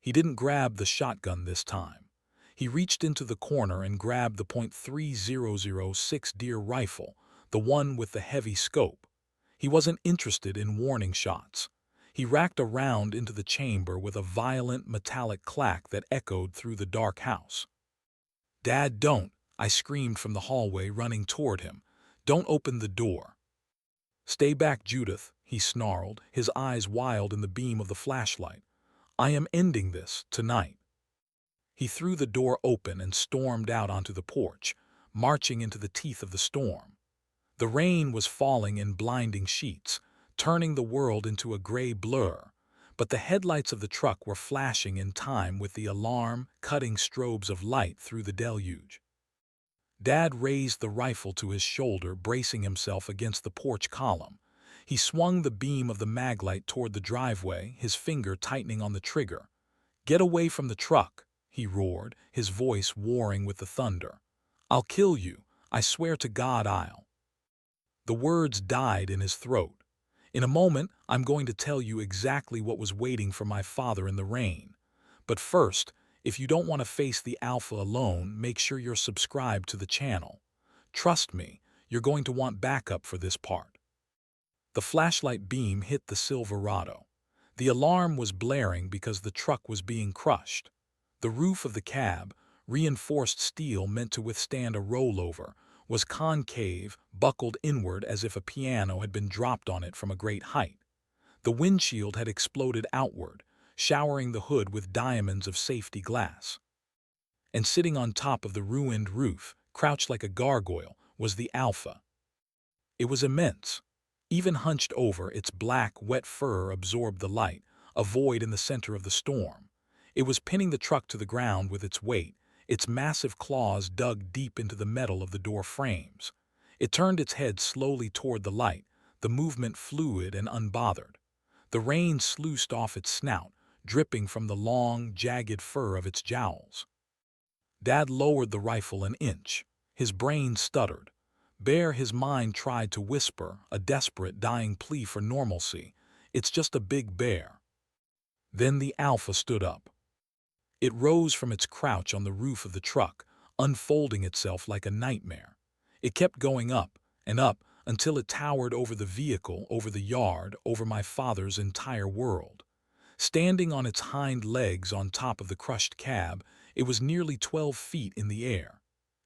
He didn't grab the shotgun this time. He reached into the corner and grabbed the .3006 Deer rifle, the one with the heavy scope. He wasn't interested in warning shots. He racked a round into the chamber with a violent metallic clack that echoed through the dark house. "Dad, don't!" I screamed from the hallway, running toward him. "Don't open the door." "Stay back, Judith," he snarled, his eyes wild in the beam of the flashlight. "I am ending this, tonight." He threw the door open and stormed out onto the porch, marching into the teeth of the storm. The rain was falling in blinding sheets, turning the world into a gray blur, but the headlights of the truck were flashing in time with the alarm, cutting strobes of light through the deluge. Dad raised the rifle to his shoulder, bracing himself against the porch column. He swung the beam of the maglite toward the driveway, his finger tightening on the trigger. "Get away from the truck," he roared, his voice warring with the thunder. "I'll kill you. I swear to God I'll." The words died in his throat. In a moment, I'm going to tell you exactly what was waiting for my father in the rain. But first, if you don't want to face the alpha alone, make sure you're subscribed to the channel. Trust me, you're going to want backup for this part. The flashlight beam hit the Silverado. The alarm was blaring because the truck was being crushed. The roof of the cab, reinforced steel meant to withstand a rollover, was concave, buckled inward as if a piano had been dropped on it from a great height. The windshield had exploded outward, showering the hood with diamonds of safety glass. And sitting on top of the ruined roof, crouched like a gargoyle, was the Alpha. It was immense. Even hunched over, its black, wet fur absorbed the light, a void in the center of the storm. It was pinning the truck to the ground with its weight, its massive claws dug deep into the metal of the door frames. It turned its head slowly toward the light, the movement fluid and unbothered. The rain sluiced off its snout, dripping from the long, jagged fur of its jowls. Dad lowered the rifle an inch. His brain stuttered. Bare his mind tried to whisper, a desperate, dying plea for normalcy. "It's just a big bear." Then the Alpha stood up. It rose from its crouch on the roof of the truck, unfolding itself like a nightmare. It kept going up and up until it towered over the vehicle, over the yard, over my father's entire world. Standing on its hind legs on top of the crushed cab, It was nearly 12 feet in the air.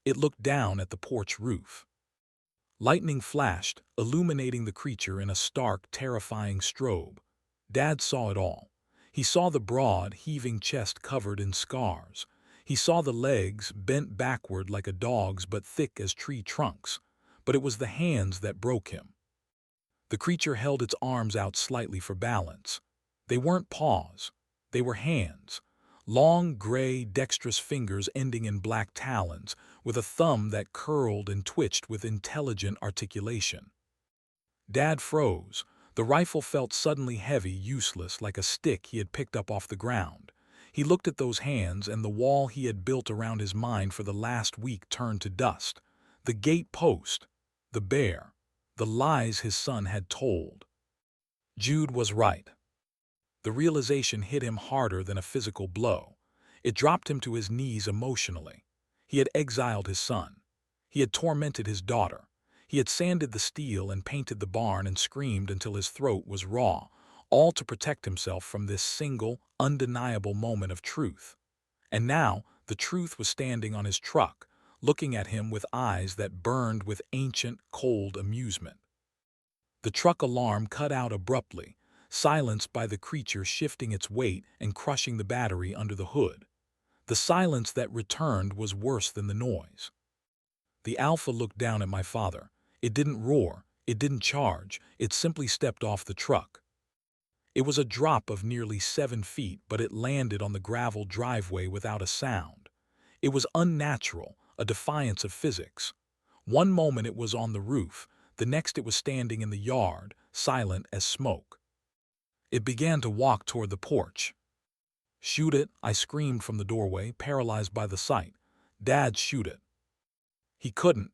It looked down at the porch roof. Lightning flashed, illuminating the creature in a stark, terrifying strobe. Dad saw it all. He saw the broad, heaving chest covered in scars. He saw the legs bent backward like a dog's but thick as tree trunks. But it was the hands that broke him. The creature held its arms out slightly for balance. They weren't paws. They were hands. Long, gray, dexterous fingers ending in black talons, with a thumb that curled and twitched with intelligent articulation. Dad froze. The rifle felt suddenly heavy, useless, like a stick he had picked up off the ground. He looked at those hands, and the wall he had built around his mind for the last week turned to dust. The gate post, the bear, the lies his son had told. Jude was right. The realization hit him harder than a physical blow. It dropped him to his knees emotionally. He had exiled his son. He had tormented his daughter. He had sanded the steel and painted the barn and screamed until his throat was raw, all to protect himself from this single, undeniable moment of truth. And now, the truth was standing on his truck, looking at him with eyes that burned with ancient, cold amusement. The truck alarm cut out abruptly, silenced by the creature shifting its weight and crushing the battery under the hood. The silence that returned was worse than the noise. The Alpha looked down at my father. It didn't roar, it didn't charge, it simply stepped off the truck. It was a drop of nearly 7 feet, but it landed on the gravel driveway without a sound. It was unnatural, a defiance of physics. One moment it was on the roof, the next it was standing in the yard, silent as smoke. It began to walk toward the porch. "Shoot it," I screamed from the doorway, paralyzed by the sight. "Dad, shoot it." He couldn't.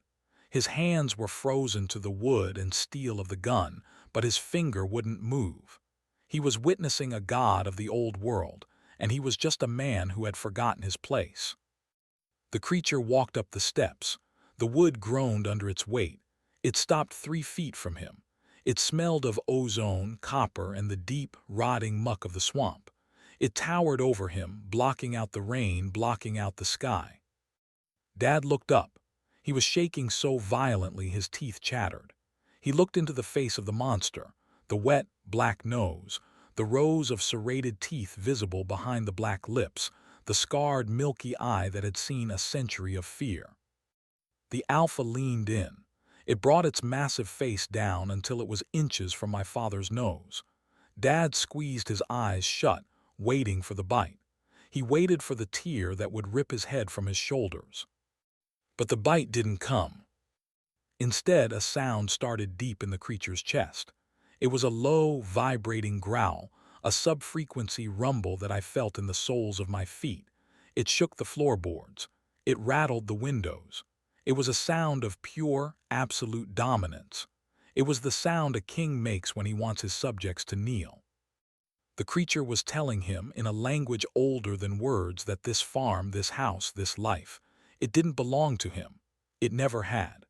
His hands were frozen to the wood and steel of the gun, but his finger wouldn't move. He was witnessing a god of the old world, and he was just a man who had forgotten his place. The creature walked up the steps. The wood groaned under its weight. It stopped 3 feet from him. It smelled of ozone, copper, and the deep, rotting muck of the swamp. It towered over him, blocking out the rain, blocking out the sky. Dad looked up. He was shaking so violently his teeth chattered. He looked into the face of the monster, the wet, black nose, the rows of serrated teeth visible behind the black lips, the scarred, milky eye that had seen a century of fear. The Alpha leaned in. It brought its massive face down until it was inches from my father's nose. Dad squeezed his eyes shut, waiting for the bite. He waited for the tear that would rip his head from his shoulders. But the bite didn't come. Instead, a sound started deep in the creature's chest. It was a low, vibrating growl, a sub-frequency rumble that I felt in the soles of my feet. It shook the floorboards. It rattled the windows. It was a sound of pure, absolute dominance. It was the sound a king makes when he wants his subjects to kneel. The creature was telling him, in a language older than words, that this farm, this house, this life, it didn't belong to him. It never had.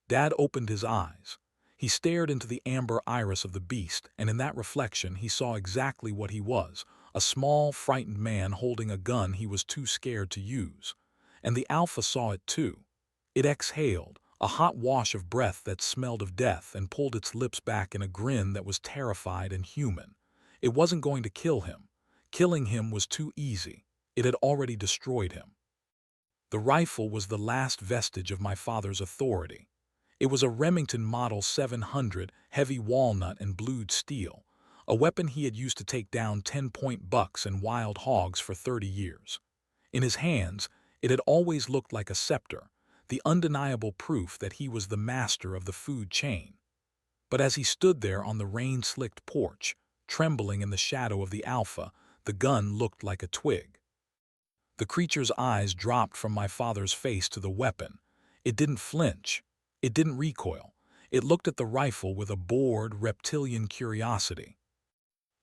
Dad opened his eyes. He stared into the amber iris of the beast, and in that reflection he saw exactly what he was, a small, frightened man holding a gun he was too scared to use. And the Alpha saw it too. It exhaled, a hot wash of breath that smelled of death, and pulled its lips back in a grin that was terrified and human. It wasn't going to kill him. Killing him was too easy. It had already destroyed him. The rifle was the last vestige of my father's authority. It was a Remington Model 700, heavy walnut and blued steel, a weapon he had used to take down 10-point bucks and wild hogs for 30 years. In his hands, it had always looked like a scepter, the undeniable proof that he was the master of the food chain. But as he stood there on the rain-slicked porch, trembling in the shadow of the Alpha, the gun looked like a twig. The creature's eyes dropped from my father's face to the weapon. It didn't flinch. It didn't recoil. It looked at the rifle with a bored, reptilian curiosity.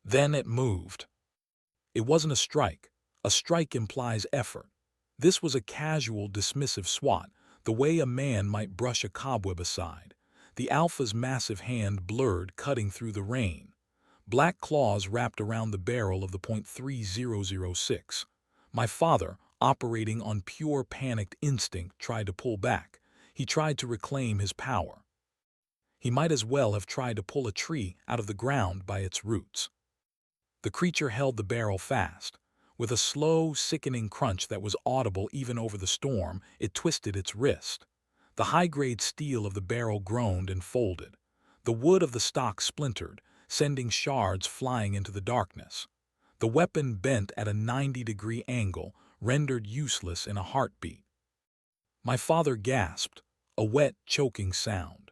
Then it moved. It wasn't a strike. A strike implies effort. This was a casual, dismissive swat, the way a man might brush a cobweb aside. The Alpha's massive hand blurred, cutting through the rain. Black claws wrapped around the barrel of the .3006. My father, operating on pure panicked instinct, tried to pull back. He tried to reclaim his power. He might as well have tried to pull a tree out of the ground by its roots. The creature held the barrel fast. With a slow, sickening crunch that was audible even over the storm, it twisted its wrist. The high-grade steel of the barrel groaned and folded. The wood of the stock splintered, sending shards flying into the darkness. The weapon bent at a 90-degree angle, rendered useless in a heartbeat. My father gasped, a wet, choking sound.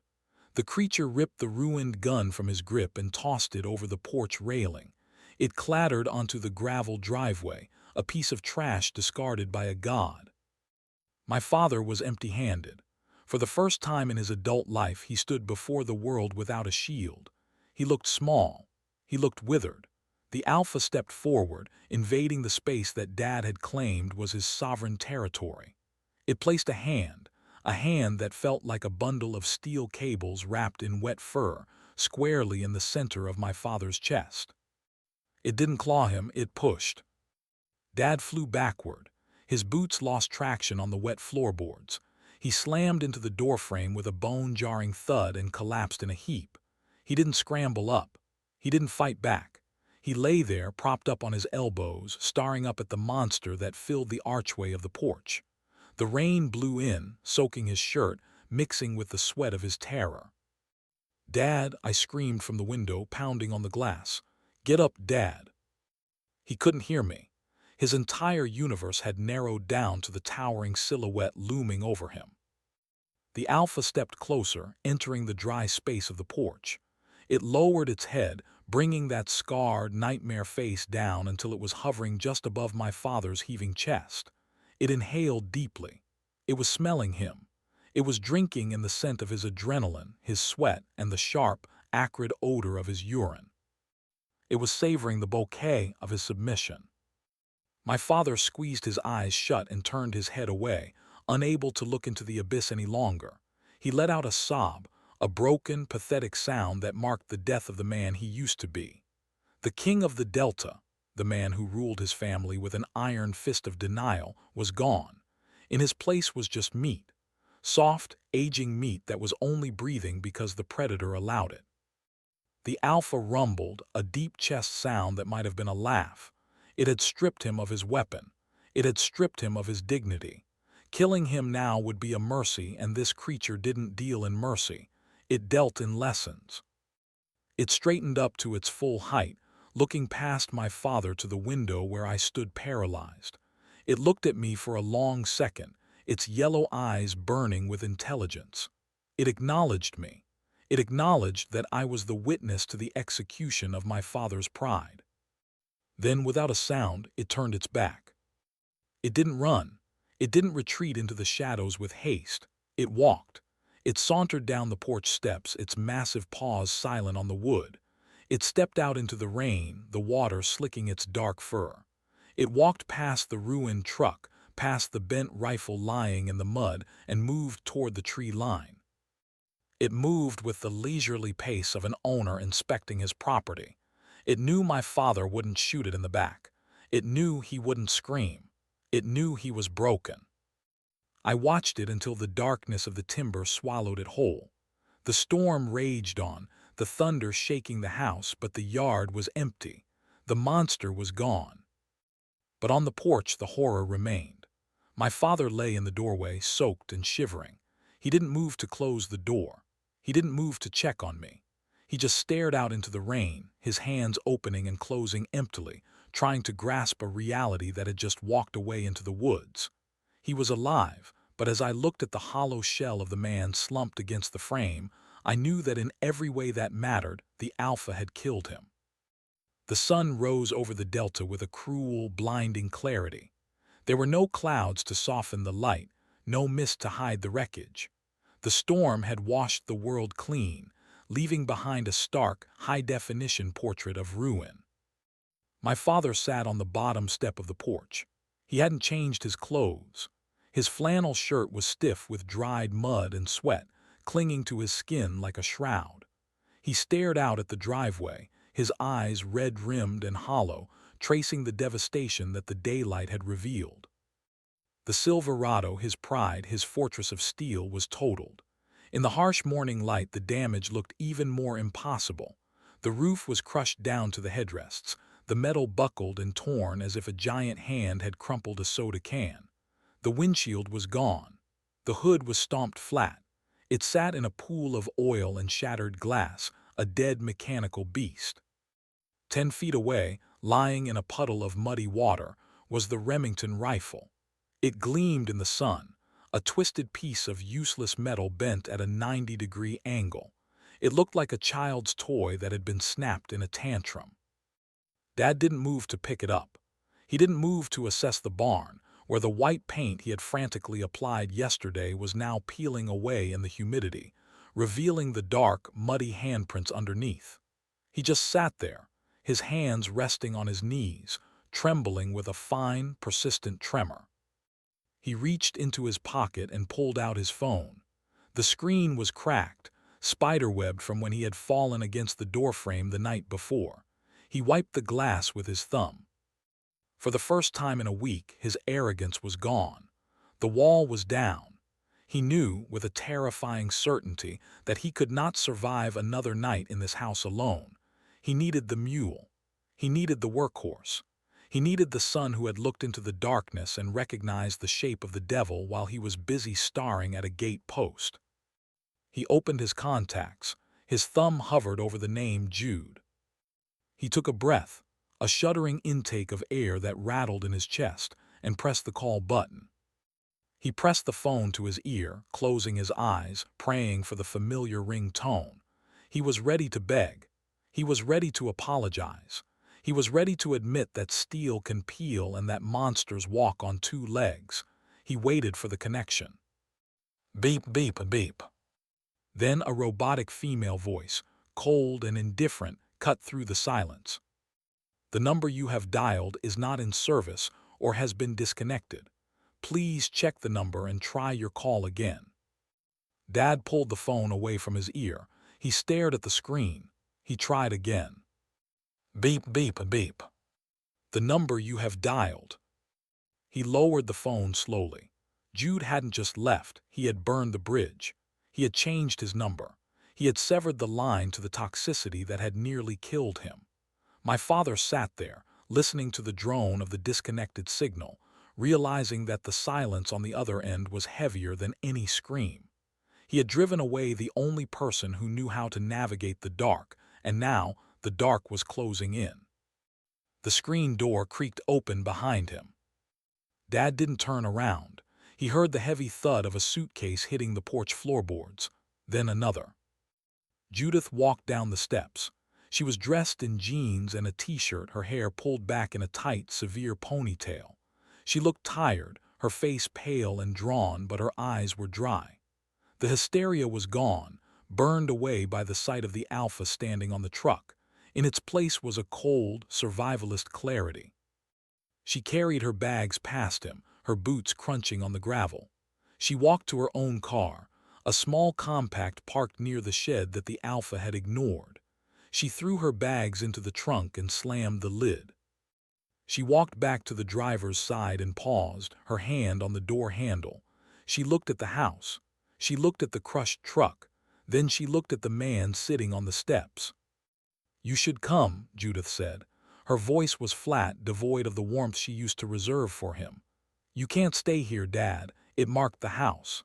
The creature ripped the ruined gun from his grip and tossed it over the porch railing. It clattered onto the gravel driveway, a piece of trash discarded by a god. My father was empty-handed. For the first time in his adult life, he stood before the world without a shield. He looked small. He looked withered. The Alpha stepped forward, invading the space that Dad had claimed was his sovereign territory. It placed a hand that felt like a bundle of steel cables wrapped in wet fur, squarely in the center of my father's chest. It didn't claw him, it pushed. Dad flew backward. His boots lost traction on the wet floorboards. He slammed into the doorframe with a bone-jarring thud and collapsed in a heap. He didn't scramble up. He didn't fight back. He lay there, propped up on his elbows, staring up at the monster that filled the archway of the porch. The rain blew in, soaking his shirt, mixing with the sweat of his terror. "Dad," I screamed from the window, pounding on the glass. "Get up, Dad." He couldn't hear me. His entire universe had narrowed down to the towering silhouette looming over him. The Alpha stepped closer, entering the dry space of the porch. It lowered its head, bringing that scarred, nightmare face down until it was hovering just above my father's heaving chest. It inhaled deeply. It was smelling him. It was drinking in the scent of his adrenaline, his sweat, and the sharp, acrid odor of his urine. It was savoring the bouquet of his submission. My father squeezed his eyes shut and turned his head away, unable to look into the abyss any longer. He let out a sob, a broken, pathetic sound that marked the death of the man he used to be. The king of the Delta, the man who ruled his family with an iron fist of denial, was gone. In his place was just meat. Soft, aging meat that was only breathing because the predator allowed it. The Alpha rumbled, a deep chest sound that might have been a laugh. It had stripped him of his weapon. It had stripped him of his dignity. Killing him now would be a mercy, and this creature didn't deal in mercy. It dealt in lessons. It straightened up to its full height, looking past my father to the window where I stood paralyzed. It looked at me for a long second, its yellow eyes burning with intelligence. It acknowledged me. It acknowledged that I was the witness to the execution of my father's pride. Then, without a sound, it turned its back. It didn't run. It didn't retreat into the shadows with haste. It walked. It sauntered down the porch steps, its massive paws silent on the wood. It stepped out into the rain, the water slicking its dark fur. It walked past the ruined truck, past the bent rifle lying in the mud, and moved toward the tree line. It moved with the leisurely pace of an owner inspecting his property. It knew my father wouldn't shoot it in the back. It knew he wouldn't scream. It knew he was broken. I watched it until the darkness of the timber swallowed it whole. The storm raged on, the thunder shaking the house, but the yard was empty. The monster was gone. But on the porch the horror remained. My father lay in the doorway, soaked and shivering. He didn't move to close the door. He didn't move to check on me. He just stared out into the rain, his hands opening and closing emptily, trying to grasp a reality that had just walked away into the woods. He was alive, but as I looked at the hollow shell of the man slumped against the frame, I knew that in every way that mattered, the Alpha had killed him. The sun rose over the delta with a cruel, blinding clarity. There were no clouds to soften the light, no mist to hide the wreckage. The storm had washed the world clean, leaving behind a stark, high-definition portrait of ruin. My father sat on the bottom step of the porch. He hadn't changed his clothes. His flannel shirt was stiff with dried mud and sweat, clinging to his skin like a shroud. He stared out at the driveway, his eyes red-rimmed and hollow, tracing the devastation that the daylight had revealed. The Silverado, his pride, his fortress of steel, was totaled. In the harsh morning light, the damage looked even more impossible. The roof was crushed down to the headrests, the metal buckled and torn as if a giant hand had crumpled a soda can. The windshield was gone. The hood was stomped flat. It sat in a pool of oil and shattered glass, a dead mechanical beast. 10 feet away, lying in a puddle of muddy water, was the Remington rifle. It gleamed in the sun, a twisted piece of useless metal bent at a 90-degree angle. It looked like a child's toy that had been snapped in a tantrum. Dad didn't move to pick it up. He didn't move to assess the barn, where the white paint he had frantically applied yesterday was now peeling away in the humidity, revealing the dark, muddy handprints underneath. He just sat there, his hands resting on his knees, trembling with a fine, persistent tremor. He reached into his pocket and pulled out his phone. The screen was cracked, spiderwebbed from when he had fallen against the doorframe the night before. He wiped the glass with his thumb. For the first time in a week, his arrogance was gone. The wall was down. He knew, with a terrifying certainty, that he could not survive another night in this house alone. He needed the mule. He needed the workhorse. He needed the son who had looked into the darkness and recognized the shape of the devil while he was busy staring at a gate post. He opened his contacts. His thumb hovered over the name Jude. He took a breath, a shuddering intake of air that rattled in his chest, and pressed the call button. He pressed the phone to his ear, closing his eyes, praying for the familiar ring tone. He was ready to beg. He was ready to apologize. He was ready to admit that steel can peel and that monsters walk on 2 legs. He waited for the connection. Beep, beep, beep. Then a robotic female voice, cold and indifferent, cut through the silence. The number you have dialed is not in service or has been disconnected. Please check the number and try your call again. Dad pulled the phone away from his ear. He stared at the screen. He tried again. Beep, beep, beep. The number you have dialed. He lowered the phone slowly. Jude hadn't just left. He had burned the bridge. He had changed his number. He had severed the line to the toxicity that had nearly killed him. My father sat there, listening to the drone of the disconnected signal, realizing that the silence on the other end was heavier than any scream. He had driven away the only person who knew how to navigate the dark, and now the dark was closing in. The screen door creaked open behind him. Dad didn't turn around. He heard the heavy thud of a suitcase hitting the porch floorboards, then another. Judith walked down the steps. She was dressed in jeans and a t-shirt, her hair pulled back in a tight, severe ponytail. She looked tired, her face pale and drawn, but her eyes were dry. The hysteria was gone, burned away by the sight of the Alpha standing on the truck. In its place was a cold, survivalist clarity. She carried her bags past him, her boots crunching on the gravel. She walked to her own car, a small compact parked near the shed that the Alpha had ignored. She threw her bags into the trunk and slammed the lid. She walked back to the driver's side and paused, her hand on the door handle. She looked at the house. She looked at the crushed truck. Then she looked at the man sitting on the steps. "You should come," Judith said. Her voice was flat, devoid of the warmth she used to reserve for him. "You can't stay here, Dad." It marked the house.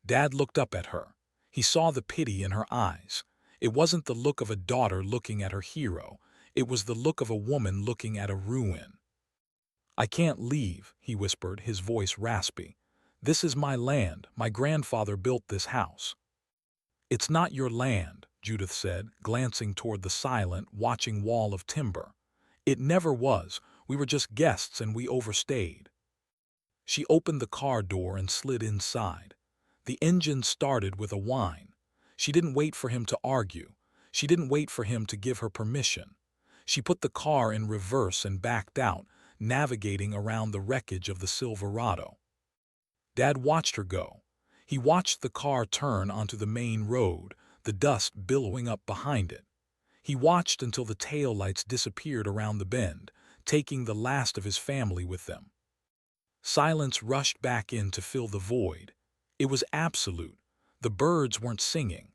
Dad looked up at her. He saw the pity in her eyes. It wasn't the look of a daughter looking at her hero. It was the look of a woman looking at a ruin. "I can't leave," he whispered, his voice raspy. "This is my land. My grandfather built this house." "It's not your land," Judith said, glancing toward the silent, watching wall of timber. "It never was. We were just guests and we overstayed." She opened the car door and slid inside. The engine started with a whine. She didn't wait for him to argue. She didn't wait for him to give her permission. She put the car in reverse and backed out, navigating around the wreckage of the Silverado. Dad watched her go. He watched the car turn onto the main road, the dust billowing up behind it. He watched until the taillights disappeared around the bend, taking the last of his family with them. Silence rushed back in to fill the void. It was absolute. The birds weren't singing.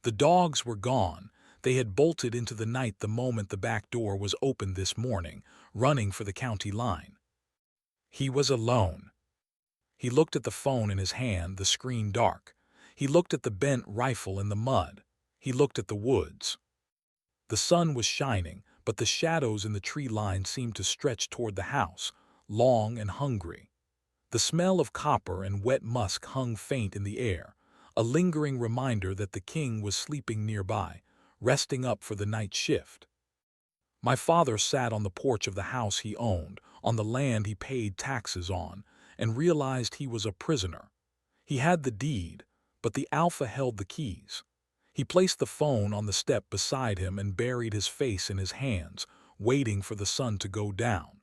The dogs were gone. They had bolted into the night the moment the back door was opened this morning, running for the county line. He was alone. He looked at the phone in his hand, the screen dark. He looked at the bent rifle in the mud. He looked at the woods. The sun was shining, but the shadows in the tree line seemed to stretch toward the house, long and hungry. The smell of copper and wet musk hung faint in the air, a lingering reminder that the king was sleeping nearby, resting up for the night shift. My father sat on the porch of the house he owned, on the land he paid taxes on, and realized he was a prisoner. He had the deed, but the Alpha held the keys. He placed the phone on the step beside him and buried his face in his hands, waiting for the sun to go down.